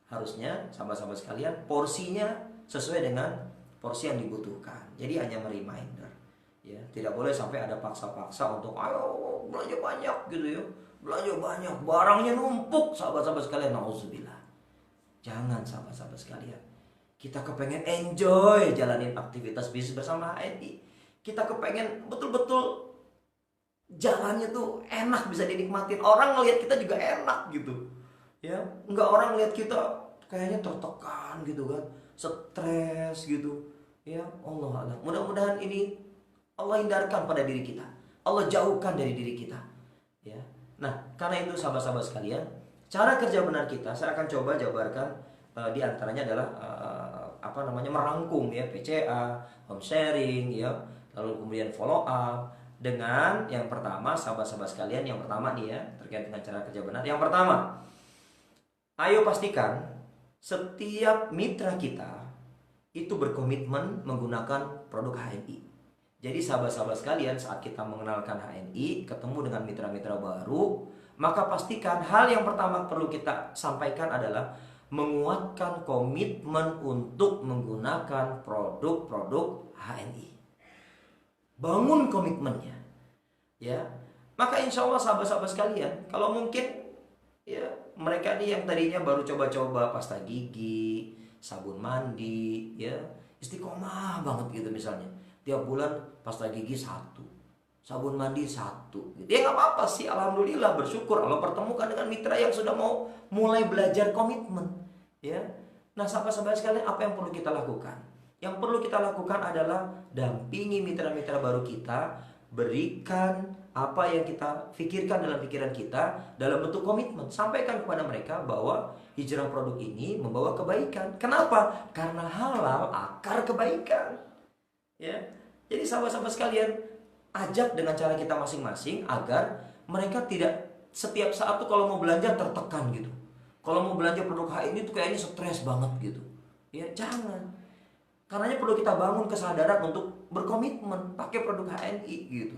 Harusnya sahabat-sahabat sekalian porsinya sesuai dengan porsi yang dibutuhkan. Jadi hanya reminder. Ya, tidak boleh sampai ada paksa-paksa untuk ayo belanja banyak gitu ya. Belanja banyak, barangnya numpuk sahabat-sahabat sekalian, nauzubillah. Jangan sahabat-sahabat sekalian. Kita kepengen enjoy jalanin aktivitas bisnis bersama HNI. Kita kepengen betul-betul jalannya tuh enak, bisa dinikmatin. Orang ngelihat kita juga enak gitu. Ya, enggak orang lihat kita kayaknya tertekan gitu kan, stres gitu. Ya, Allah Allah. Mudah-mudahan ini Allah hindarkan pada diri kita. Allah jauhkan dari diri kita. Ya. Nah, karena itu sahabat-sahabat sekalian, cara kerja benar kita saya akan coba jabarkan di antaranya adalah merangkum ya PCA, home sharing ya, lalu kemudian follow up dengan yang pertama sahabat-sahabat sekalian, yang pertama nih ya terkait dengan cara kerja benar. Yang pertama, ayo pastikan setiap mitra kita itu berkomitmen menggunakan produk HNI. Jadi sahabat-sahabat sekalian, saat kita mengenalkan HNI, ketemu dengan mitra-mitra baru, maka pastikan hal yang pertama perlu kita sampaikan adalah menguatkan komitmen untuk menggunakan produk-produk HNI. Bangun komitmennya. Ya. Maka insya Allah sahabat-sahabat sekalian, kalau mungkin ya mereka nih yang tadinya baru coba-coba pasta gigi, sabun mandi, ya istiqomah banget gitu misalnya. Tiap bulan pasta gigi 1, sabun mandi 1 gitu. Ya nggak apa-apa sih, alhamdulillah, bersyukur Allah pertemukan dengan mitra yang sudah mau mulai belajar komitmen. Ya, nah sahabat-sahabat sekalian, apa yang perlu kita lakukan? Yang perlu kita lakukan adalah dampingi mitra-mitra baru kita, berikan apa yang kita pikirkan dalam pikiran kita dalam bentuk komitmen. Sampaikan kepada mereka bahwa hijrah produk ini membawa kebaikan. Kenapa? Karena halal akar kebaikan. Ya, jadi sahabat-sahabat sekalian, ajak dengan cara kita masing-masing agar mereka tidak setiap saat tuh kalau mau belanja tertekan gitu. Kalau mau belanja produk HNI tuh kayaknya stres banget gitu. Ya, jangan. Karenanya perlu kita bangun kesadaran untuk berkomitmen pakai produk HNI gitu.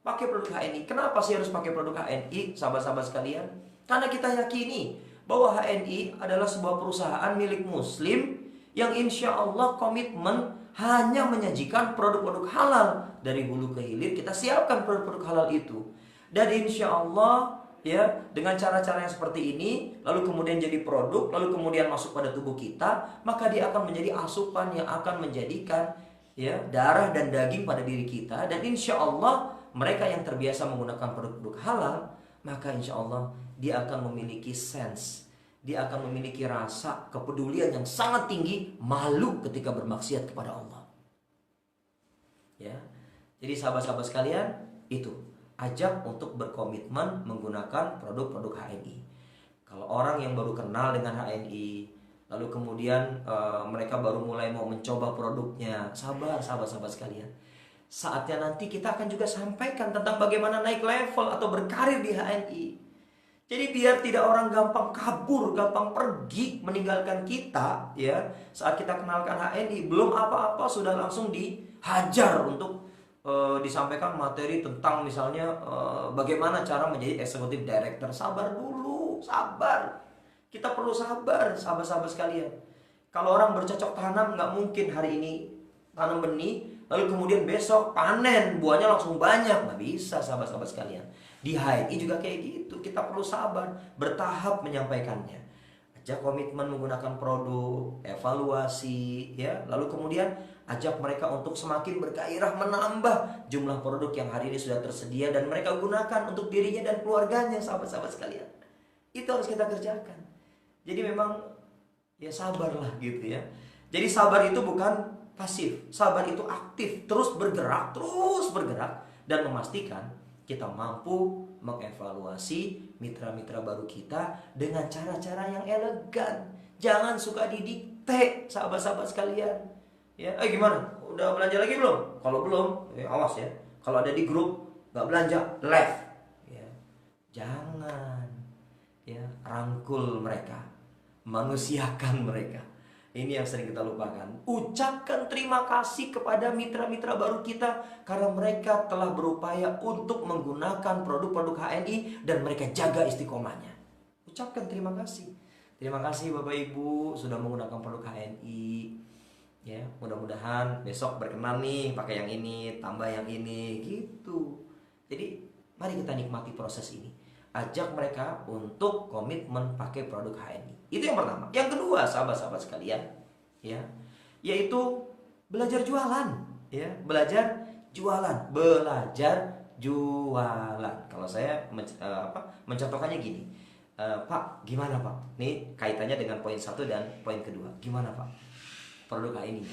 Pakai produk HNI. Kenapa sih harus pakai produk HNI, sahabat-sahabat sekalian? Karena kita yakini bahwa HNI adalah sebuah perusahaan milik Muslim yang insya Allah komitmen hanya menyajikan produk-produk halal. Dari hulu ke hilir kita siapkan produk-produk halal itu. Dan insya Allah ya, dengan cara-cara yang seperti ini, lalu kemudian jadi produk, lalu kemudian masuk pada tubuh kita, maka dia akan menjadi asupan yang akan menjadikan ya darah dan daging pada diri kita. Dan insya Allah mereka yang terbiasa menggunakan produk-produk halal, maka insya Allah dia akan memiliki sense, dia akan memiliki rasa kepedulian yang sangat tinggi, malu ketika bermaksiat kepada Allah. Ya, jadi sahabat-sahabat sekalian, itu ajak untuk berkomitmen menggunakan produk-produk HNI. Kalau orang yang baru kenal dengan HNI, lalu kemudian mereka baru mulai mau mencoba produknya, sabar sahabat-sahabat sekalian. Saatnya nanti kita akan juga sampaikan tentang bagaimana naik level atau berkarir di HNI. Jadi biar tidak orang gampang kabur, gampang pergi meninggalkan kita ya. Saat kita kenalkan HNI, belum apa-apa sudah langsung dihajar untuk disampaikan materi tentang misalnya bagaimana cara menjadi eksekutif director. Sabar dulu, sabar. Kita perlu sabar, sahabat-sahabat sekalian. Kalau orang bercocok tanam, nggak mungkin hari ini tanam benih, lalu kemudian besok panen, buahnya langsung banyak. Nggak bisa, sahabat-sahabat sekalian. Di HNI juga kayak gitu. Kita perlu sabar, bertahap menyampaikannya. Ajak komitmen menggunakan produk, evaluasi, ya. Lalu kemudian ajak mereka untuk semakin bergairah menambah jumlah produk yang hari ini sudah tersedia dan mereka gunakan untuk dirinya dan keluarganya, sahabat-sahabat sekalian. Itu harus kita kerjakan. Jadi memang ya sabarlah gitu ya. Jadi sabar itu bukan pasif, sabar itu aktif, terus bergerak dan memastikan kita mampu mengevaluasi mitra-mitra baru kita dengan cara-cara yang elegan. Jangan suka didikte, sahabat-sahabat sekalian. Ya, gimana? Udah belanja lagi belum? Kalau belum, awas ya. Kalau ada di grup nggak belanja, left. Ya, jangan. Ya, rangkul mereka, manusiakan mereka. Ini yang sering kita lupakan. Ucapkan terima kasih kepada mitra-mitra baru kita karena mereka telah berupaya untuk menggunakan produk-produk HNI dan mereka jaga istiqomahnya. Ucapkan terima kasih. Terima kasih Bapak Ibu sudah menggunakan produk HNI. Ya, mudah-mudahan besok berkenan nih pakai yang ini, tambah yang ini gitu. Jadi, mari kita nikmati proses ini. Ajak mereka untuk komitmen pakai produk HNI. Itu yang pertama. Yang kedua, sahabat-sahabat sekalian, ya, yaitu belajar jualan, ya, belajar jualan. Kalau saya mencontohkannya gini, Pak, gimana Pak? Nih kaitannya dengan poin 1 dan poin kedua. Gimana Pak? Produk HNI.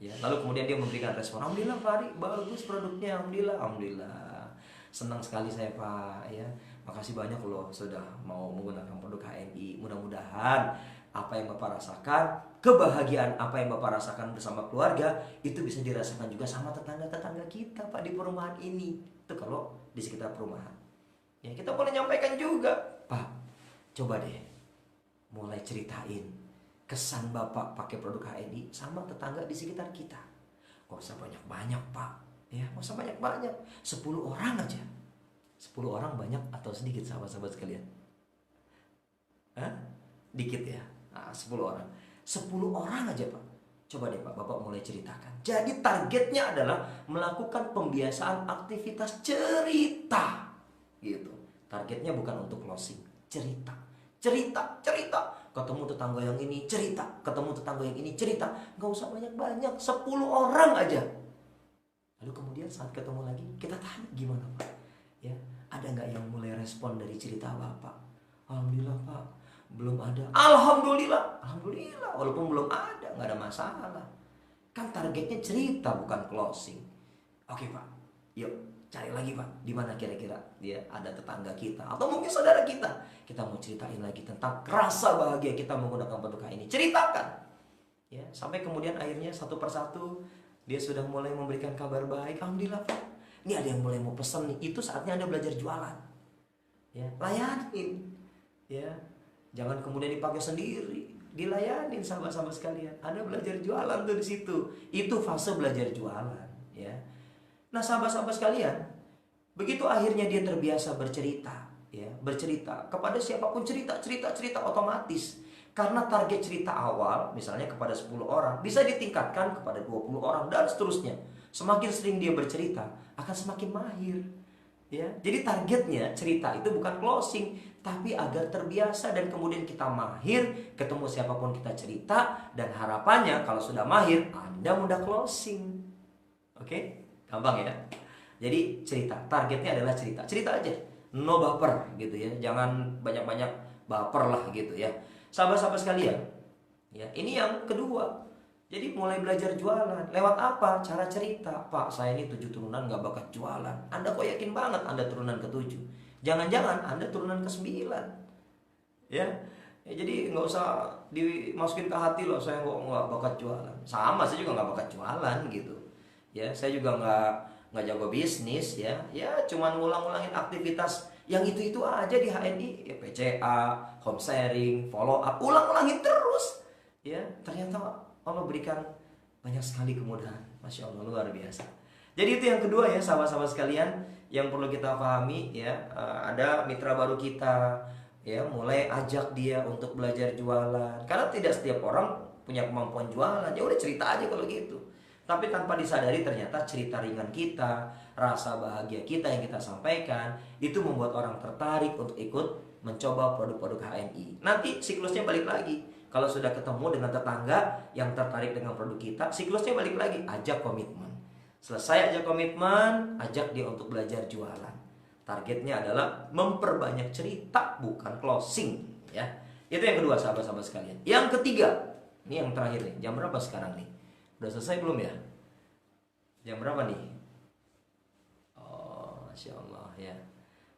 Ya, lalu kemudian dia memberikan respon, alhamdulillah Pak Ari, bagus produknya, alhamdulillah. Senang sekali saya Pak, ya. Makasih banyak loh sudah mau menggunakan produk HNI. Mudah-mudahan apa yang Bapak rasakan, kebahagiaan apa yang Bapak rasakan bersama keluarga, itu bisa dirasakan juga sama tetangga-tetangga kita Pak di perumahan ini. Itu kalau di sekitar perumahan. Ya, kita boleh nyampaikan juga, Pak, coba deh mulai ceritain kesan Bapak pakai produk HNI sama tetangga di sekitar kita. Gak usah banyak-banyak Pak, ya, gak usah banyak-banyak, 10 orang aja. 10 orang banyak atau sedikit sahabat-sahabat sekalian? Dikit ya. 10 orang. 10 orang aja Pak. Coba deh Pak, Bapak mulai ceritakan. Jadi targetnya adalah melakukan pembiasaan aktivitas cerita. Gitu. Targetnya bukan untuk closing, cerita. Ketemu tetangga yang ini, cerita. Ketemu tetangga yang ini, cerita. Gak usah banyak-banyak, 10 orang aja. Lalu kemudian saat ketemu lagi, kita tanya gimana Pak? Ya, ada nggak yang mulai respon dari cerita Bapak? Alhamdulillah Pak, belum ada. Alhamdulillah, walaupun belum ada, nggak ada masalah. Kan targetnya cerita bukan closing. Oke Pak, yuk cari lagi Pak, di mana kira-kira dia ada tetangga kita atau mungkin saudara kita. Kita mau ceritain lagi tentang rasa bahagia kita menggunakan produk ini. Ceritakan, ya, sampai kemudian akhirnya satu persatu dia sudah mulai memberikan kabar baik. Alhamdulillah Pak, ini ada yang mulai mau pesan nih. Itu saatnya Anda belajar jualan. Ya, layanin. Ya, jangan kemudian dipakai sendiri, dilayanin sahabat-sahabat sekalian. Anda belajar jualan tuh di situ. Itu fase belajar jualan, ya. Nah, sahabat-sahabat sekalian, begitu akhirnya dia terbiasa bercerita, ya, bercerita kepada siapapun, cerita otomatis. Karena target cerita awal misalnya kepada 10 orang bisa ditingkatkan kepada 20 orang dan seterusnya. Semakin sering dia bercerita akan semakin mahir. Ya, jadi targetnya cerita itu bukan closing, tapi agar terbiasa dan kemudian kita mahir, ketemu siapapun kita cerita, dan harapannya kalau sudah mahir Anda mudah closing. Oke? Gampang ya. Jadi cerita, targetnya adalah cerita. Cerita aja. No baper gitu ya. Jangan banyak-banyak baper lah gitu ya. Sahabat-sahabat sekalian, ya, ini yang kedua. Jadi mulai belajar jualan. Lewat apa? Cara cerita. Pak, saya ini 7 turunan gak bakat jualan. Anda kok yakin banget Anda turunan ke-7? Jangan-jangan Anda turunan ke-9. Ya, jadi nggak usah dimasukin ke hati loh, saya nggak bakat jualan. Sama, saya juga nggak bakat jualan gitu. Ya, saya juga nggak jago bisnis ya. Ya, cuman ngulang-ngulangin aktivitas yang itu aja di HNI. Ya, PCA, home sharing, follow up, ulang-ulangin terus. Ya, ternyata Allah berikan banyak sekali kemudahan. Masya Allah, luar biasa. Jadi itu yang kedua ya, sahabat-sahabat sekalian, yang perlu kita pahami ya. Ada mitra baru kita, ya, mulai ajak dia untuk belajar jualan. Karena tidak setiap orang punya kemampuan jualan. Ya udah, cerita aja kalau gitu. Tapi tanpa disadari ternyata cerita ringan kita, rasa bahagia kita yang kita sampaikan, itu membuat orang tertarik untuk ikut mencoba produk-produk HNI. Nanti siklusnya balik lagi. Kalau sudah ketemu dengan tetangga yang tertarik dengan produk kita, siklusnya balik lagi, ajak komitmen. Selesai ajak komitmen, ajak dia untuk belajar jualan. Targetnya adalah memperbanyak cerita, bukan closing ya. Itu yang kedua, sahabat-sahabat sekalian. Yang ketiga, ini yang terakhir nih. Jam berapa sekarang nih? Udah selesai belum ya? Jam berapa nih? Oh, Masya Allah ya.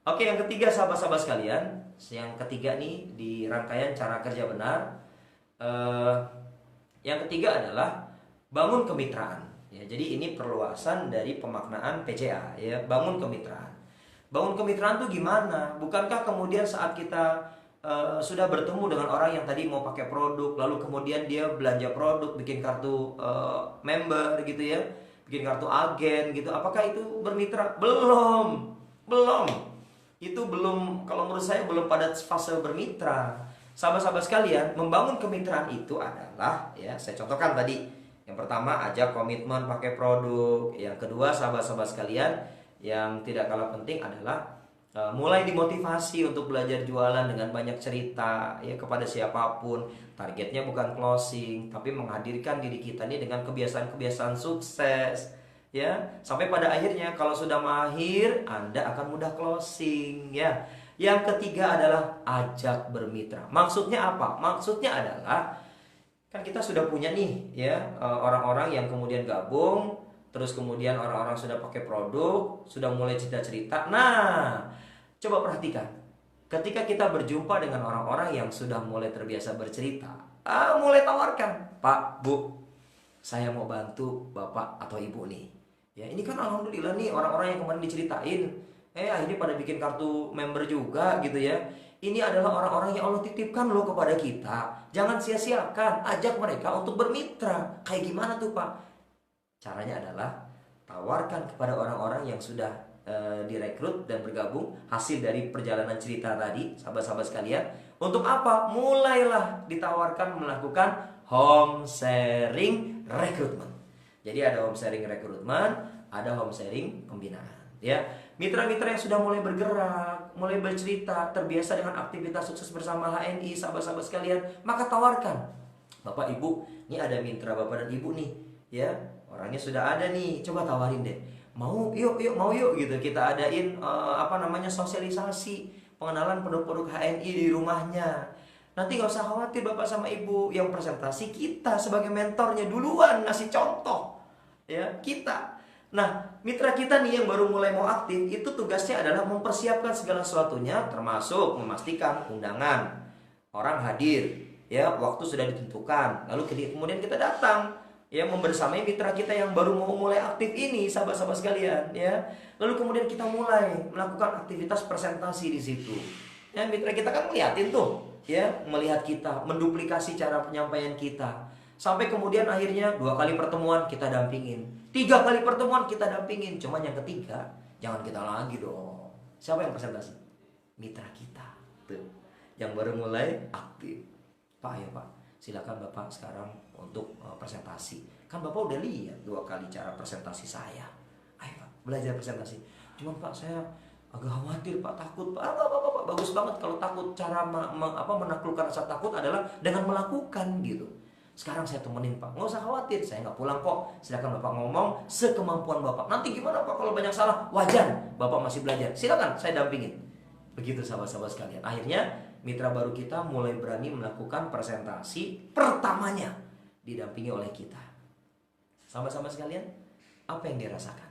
Oke, yang ketiga sahabat-sahabat sekalian. Yang ketiga nih di rangkaian cara kerja benar. Yang ketiga adalah bangun kemitraan ya. Jadi ini perluasan dari pemaknaan PCA ya, bangun kemitraan. Bangun kemitraan tuh gimana? Bukankah kemudian saat kita sudah bertemu dengan orang yang tadi mau pakai produk, lalu kemudian dia belanja produk, bikin kartu member gitu ya, bikin kartu agen gitu, apakah itu bermitra? Belum. Itu belum, kalau menurut saya belum pada fase bermitra. Sahabat-sahabat sekalian, membangun kemitraan itu adalah ya, saya contohkan tadi. Yang pertama, ajak komitmen pakai produk. Yang kedua, sahabat-sahabat sekalian, yang tidak kalah penting adalah mulai dimotivasi untuk belajar jualan dengan banyak cerita ya kepada siapapun. Targetnya bukan closing, tapi menghadirkan diri kita ini dengan kebiasaan-kebiasaan sukses ya. Sampai pada akhirnya kalau sudah mahir, Anda akan mudah closing ya. Yang ketiga adalah ajak bermitra. Maksudnya apa? Maksudnya adalah kan kita sudah punya nih ya orang-orang yang kemudian gabung, terus kemudian orang-orang sudah pakai produk, sudah mulai cerita-cerita. Nah, coba perhatikan. Ketika kita berjumpa dengan orang-orang yang sudah mulai terbiasa bercerita, mulai tawarkan, "Pak, Bu, saya mau bantu Bapak atau Ibu nih. Ya, ini kan alhamdulillah nih orang-orang yang kemarin diceritain, akhirnya pada bikin kartu member juga gitu ya. Ini adalah orang-orang yang Allah titipkan loh kepada kita. Jangan sia-siakan, ajak mereka untuk bermitra." Kayak gimana tuh, Pak? Caranya adalah tawarkan kepada orang-orang yang sudah direkrut dan bergabung hasil dari perjalanan cerita tadi, sahabat-sahabat sekalian. Untuk apa? Mulailah ditawarkan melakukan home sharing rekrutmen. Jadi ada home sharing rekrutmen, ada home sharing pembinaan. Ya, mitra-mitra yang sudah mulai bergerak, mulai bercerita, terbiasa dengan aktivitas sukses bersama HNI, sahabat-sahabat sekalian, maka tawarkan, "Bapak Ibu, ini ada mitra Bapak dan Ibu nih, ya, orangnya sudah ada nih, coba tawarin deh. Mau yuk gitu. Kita adain sosialisasi, pengenalan produk-produk HNI di rumahnya. Nanti gak usah khawatir Bapak sama Ibu, yang presentasi kita sebagai mentornya duluan ngasih contoh, ya, kita." Nah, mitra kita nih yang baru mulai mau aktif, itu tugasnya adalah mempersiapkan segala sesuatunya, termasuk memastikan undangan, orang hadir, ya, waktu sudah ditentukan. Lalu kemudian kita datang, ya, membersamai mitra kita yang baru mau mulai aktif ini, sahabat-sahabat sekalian, ya. Lalu kemudian kita mulai melakukan aktivitas presentasi di situ. Ya, mitra kita kan ngeliatin tuh, ya, melihat kita, menduplikasi cara penyampaian kita. Sampai kemudian akhirnya 2 kali pertemuan kita dampingin, 3 kali pertemuan kita dampingin. Cuman yang ketiga jangan kita lagi dong. Siapa yang presentasi? mitra kita tuh yang baru mulai aktif. Pak, ayo Pak, silakan Bapak sekarang untuk presentasi. Kan Bapak udah lihat 2 kali cara presentasi saya. Ayo Pak, belajar presentasi. Cuman Pak, saya agak khawatir Pak, takut Pak. Pak, bagus banget kalau takut. Cara menaklukkan rasa takut adalah dengan melakukan gitu. Sekarang saya temenin Pak, nggak usah khawatir, saya nggak pulang kok. Silakan Bapak ngomong sekemampuan Bapak. Nanti gimana Pak kalau banyak salah? Wajar, Bapak masih belajar. Silakan, saya dampingin. Begitu sahabat-sahabat sekalian. Akhirnya mitra baru kita mulai berani melakukan presentasi pertamanya didampingi oleh kita. Sahabat-sahabat sekalian, apa yang dia rasakan?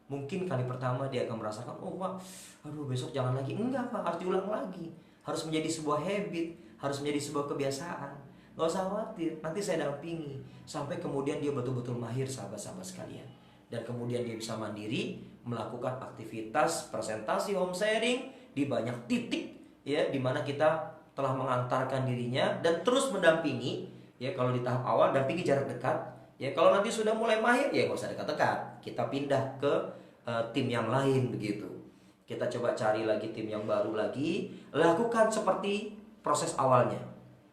Mungkin kali pertama dia akan merasakan, oh Pak, aduh besok jangan lagi. Enggak Pak, harus diulang lagi. Harus menjadi sebuah habit, harus menjadi sebuah kebiasaan. Gak usah khawatir, nanti saya dampingi sampai kemudian dia betul-betul mahir sahabat-sahabat sekalian. Dan kemudian dia bisa mandiri melakukan aktivitas presentasi home sharing di banyak titik, ya, di mana kita telah mengantarkan dirinya dan terus mendampingi. Ya, kalau di tahap awal dampingi jarak dekat. Ya, kalau nanti sudah mulai mahir, ya nggak usah dekat-dekat. Kita pindah ke tim yang lain begitu. Kita coba cari lagi tim yang baru lagi. Lakukan seperti proses awalnya.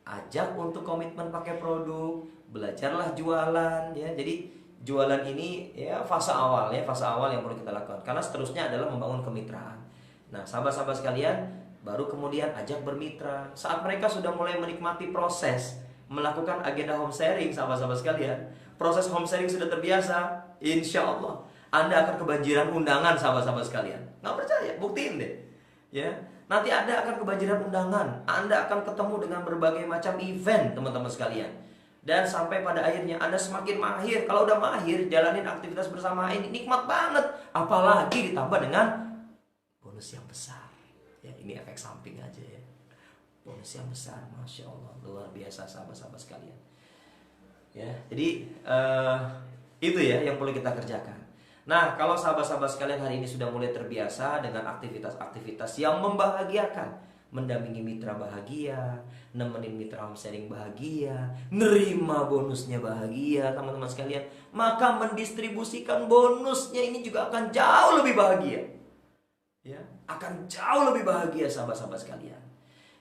Ajak untuk komitmen pakai produk, belajarlah jualan, ya. Jadi jualan ini ya fase awal yang perlu kita lakukan. Karena seterusnya adalah membangun kemitraan. Nah, sahabat-sahabat sekalian, baru kemudian ajak bermitra. Saat mereka sudah mulai menikmati proses melakukan agenda home sharing, sahabat-sahabat sekalian, proses home sharing sudah terbiasa, insya Allah Anda akan kebanjiran undangan, sahabat-sahabat sekalian. Nggak percaya? Buktiin deh. Ya, nanti Anda akan kebanjiran undangan. Anda akan ketemu dengan berbagai macam event, teman-teman sekalian. Dan sampai pada akhirnya Anda semakin mahir. Kalau udah mahir, jalanin aktivitas bersama ini nikmat banget. Apalagi ditambah dengan bonus yang besar. Ya, ini efek samping aja ya. Bonus yang besar, Masya Allah, luar biasa sahabat-sahabat sekalian. Ya, jadi itu ya yang perlu kita kerjakan. Nah, kalau sahabat-sahabat sekalian hari ini sudah mulai terbiasa dengan aktivitas-aktivitas yang membahagiakan, mendampingi mitra bahagia, nemenin mitra home sharing bahagia, nerima bonusnya bahagia, teman-teman sekalian, maka mendistribusikan bonusnya ini juga akan jauh lebih bahagia. Ya, akan jauh lebih bahagia sahabat-sahabat sekalian.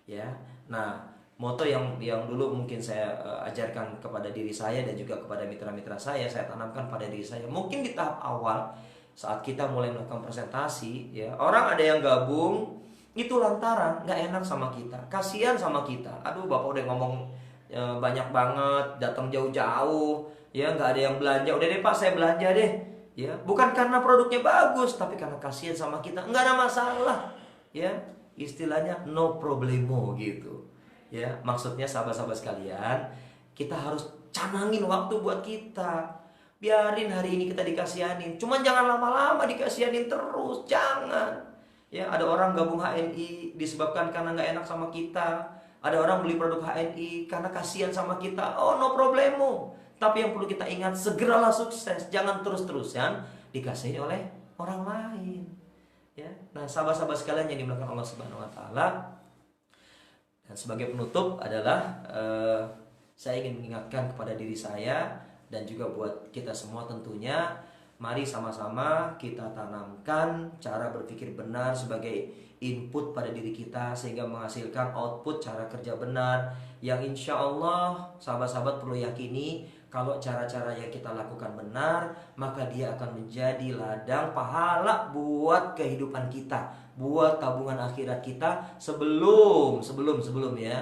Ya, nah moto yang dulu mungkin saya ajarkan kepada diri saya dan juga kepada mitra-mitra saya tanamkan pada diri saya. Mungkin di tahap awal saat kita mulai melakukan presentasi, ya, orang ada yang gabung itu lantaran nggak enak sama kita, kasihan sama kita. Aduh, Bapak udah ngomong banyak banget, datang jauh-jauh, ya nggak ada yang belanja. Udah deh Pak, saya belanja deh. Ya, bukan karena produknya bagus, tapi karena kasihan sama kita. Nggak ada masalah, ya. Istilahnya no problemo gitu. Ya, maksudnya sahabat-sahabat sekalian, kita harus canangin waktu buat kita. Biarin hari ini kita dikasihanin. Cuman jangan lama-lama dikasihanin terus, jangan. Ya, ada orang gabung HNI disebabkan karena nggak enak sama kita. Ada orang beli produk HNI karena kasihan sama kita. Oh, no problemo. Tapi yang perlu kita ingat, segeralah sukses. Jangan terus-terusan dikasihi oleh orang lain. Ya, nah sahabat-sahabat sekalian yang dimuliakan Allah Subhanahu Wa Taala, dan sebagai penutup adalah saya ingin mengingatkan kepada diri saya dan juga buat kita semua tentunya, mari sama-sama kita tanamkan cara berpikir benar sebagai input pada diri kita sehingga menghasilkan output cara kerja benar yang insya Allah sahabat-sahabat perlu yakini. Kalau cara-cara yang kita lakukan benar, maka dia akan menjadi ladang pahala buat kehidupan kita, buat tabungan akhirat kita sebelum ya.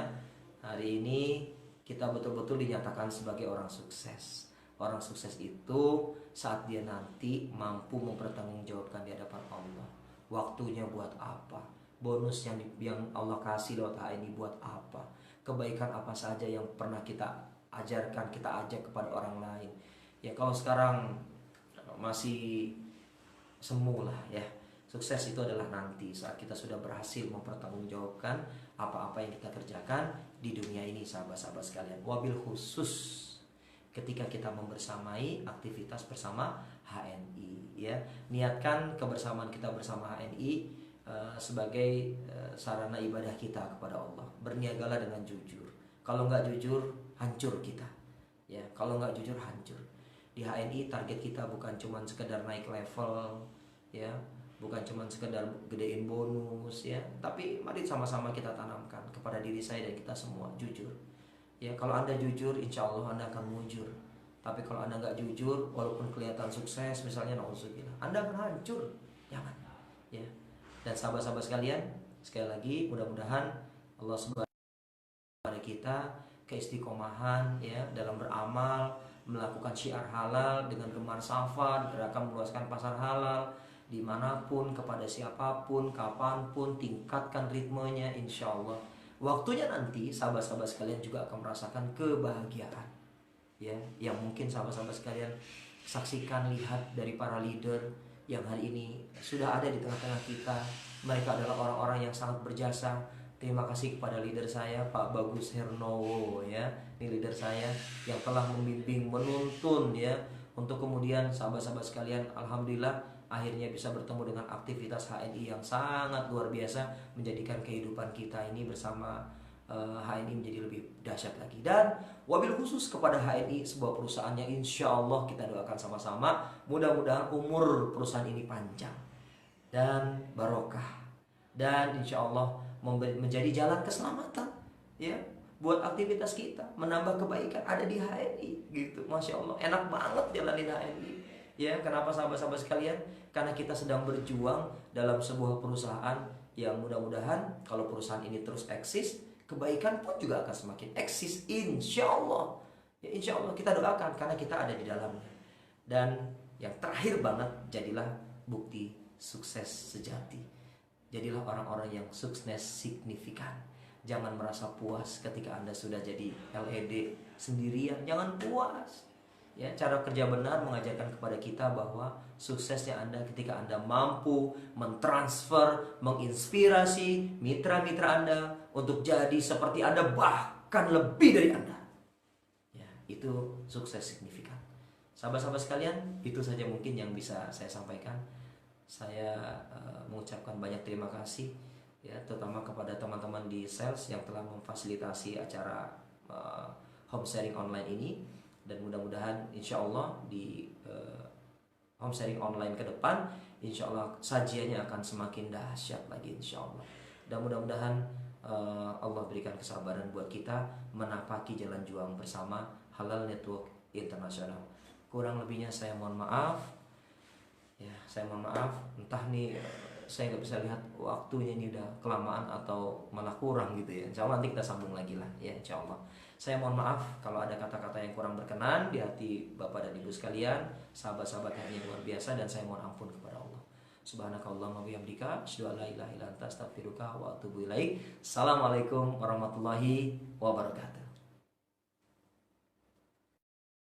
Hari ini kita betul-betul dinyatakan sebagai orang sukses. Orang sukses itu saat dia nanti mampu mempertanggungjawabkan di hadapan Allah. Waktunya buat apa? Bonus yang Allah kasih lewat HNI buat apa? Kebaikan apa saja yang pernah kita ajarkan, kita ajak kepada orang lain. Ya, kalau sekarang masih semu lah ya. Sukses itu adalah nanti saat kita sudah berhasil mempertanggungjawabkan apa-apa yang kita kerjakan di dunia ini, sahabat-sahabat sekalian. Wabil khusus ketika kita membersamai aktivitas bersama HNI ya. Niatkan kebersamaan kita bersama HNI sebagai sarana ibadah kita kepada Allah. Berniagalah dengan jujur. Kalau nggak jujur, hancur kita. Ya, kalau nggak jujur hancur. Di HNI target kita bukan cuma sekedar naik level, ya, bukan cuma sekedar gedein bonus ya, tapi mari sama-sama kita tanamkan kepada diri saya dan kita semua jujur. Ya, kalau Anda jujur, insya Allah Anda akan mujur. Tapi kalau Anda nggak jujur, walaupun kelihatan sukses, misalnya nauzubillah, Anda akan hancur. Jangan. Ya. Dan sahabat-sahabat sekalian, sekali lagi mudah-mudahan Allah Subhanahu pada kita keistiqomahan ya dalam beramal, melakukan syiar halal dengan gemar safar, gerakan meluaskan pasar halal dimanapun, kepada siapapun, kapanpun, tingkatkan ritmenya, insya Allah waktunya nanti sahabat-sahabat sekalian juga akan merasakan kebahagiaan ya, yang mungkin sahabat-sahabat sekalian saksikan, lihat dari para leader yang hari ini sudah ada di tengah-tengah kita. Mereka adalah orang-orang yang sangat berjasa. Terima kasih kepada leader saya Pak Bagus Hernowo ya, ini leader saya yang telah membimbing, menuntun ya, untuk kemudian sahabat-sahabat sekalian alhamdulillah akhirnya bisa bertemu dengan aktivitas HNI yang sangat luar biasa, menjadikan kehidupan kita ini bersama HNI menjadi lebih dahsyat lagi. Dan wabil khusus kepada HNI, sebuah perusahaan yang insya Allah kita doakan sama-sama, mudah-mudahan umur perusahaan ini panjang dan barokah, dan insya Allah menjadi jalan keselamatan ya buat aktivitas kita, menambah kebaikan ada di HNI gitu. Masya Allah, enak banget jalanin HNI ya. Kenapa sahabat-sahabat sekalian? Karena kita sedang berjuang dalam sebuah perusahaan yang mudah-mudahan kalau perusahaan ini terus eksis, kebaikan pun juga akan semakin eksis, insya Allah ya. Insya Allah kita doakan karena kita ada di dalamnya. Dan yang terakhir banget, jadilah bukti sukses sejati. Jadilah orang-orang yang sukses signifikan. Jangan merasa puas ketika Anda sudah jadi LED sendirian. Jangan puas ya. Cara kerja benar mengajarkan kepada kita bahwa suksesnya Anda ketika Anda mampu mentransfer, menginspirasi mitra-mitra Anda untuk jadi seperti Anda, bahkan lebih dari Anda ya. Itu sukses signifikan. Sahabat-sahabat sekalian, itu saja mungkin yang bisa saya sampaikan. Saya mengucapkan banyak terima kasih ya, terutama kepada teman-teman di sales yang telah memfasilitasi acara home sharing online ini. Dan mudah-mudahan insya Allah di home sharing online ke depan, insya Allah sajiannya akan semakin dahsyat lagi insya Allah. Dan mudah-mudahan Allah berikan kesabaran buat kita menapaki jalan juang bersama Halal Network Internasional. Kurang lebihnya saya mohon maaf ya, saya mohon maaf. Entah nih saya nggak bisa lihat waktunya ini udah kelamaan atau malah kurang gitu ya. Insya Allah nanti kita sambung lagi lah ya, insya Allah. Saya mohon maaf kalau ada kata-kata yang kurang berkenan di hati Bapak dan Ibu sekalian, sahabat-sahabat yang luar biasa, dan saya mohon ampun kepada Allah. Subhanakallahumma bihamdika, asyhadu an la ilaha illa anta, astaghfiruka wa atubu ilaik. Assalamualaikum warahmatullahi wabarakatuh.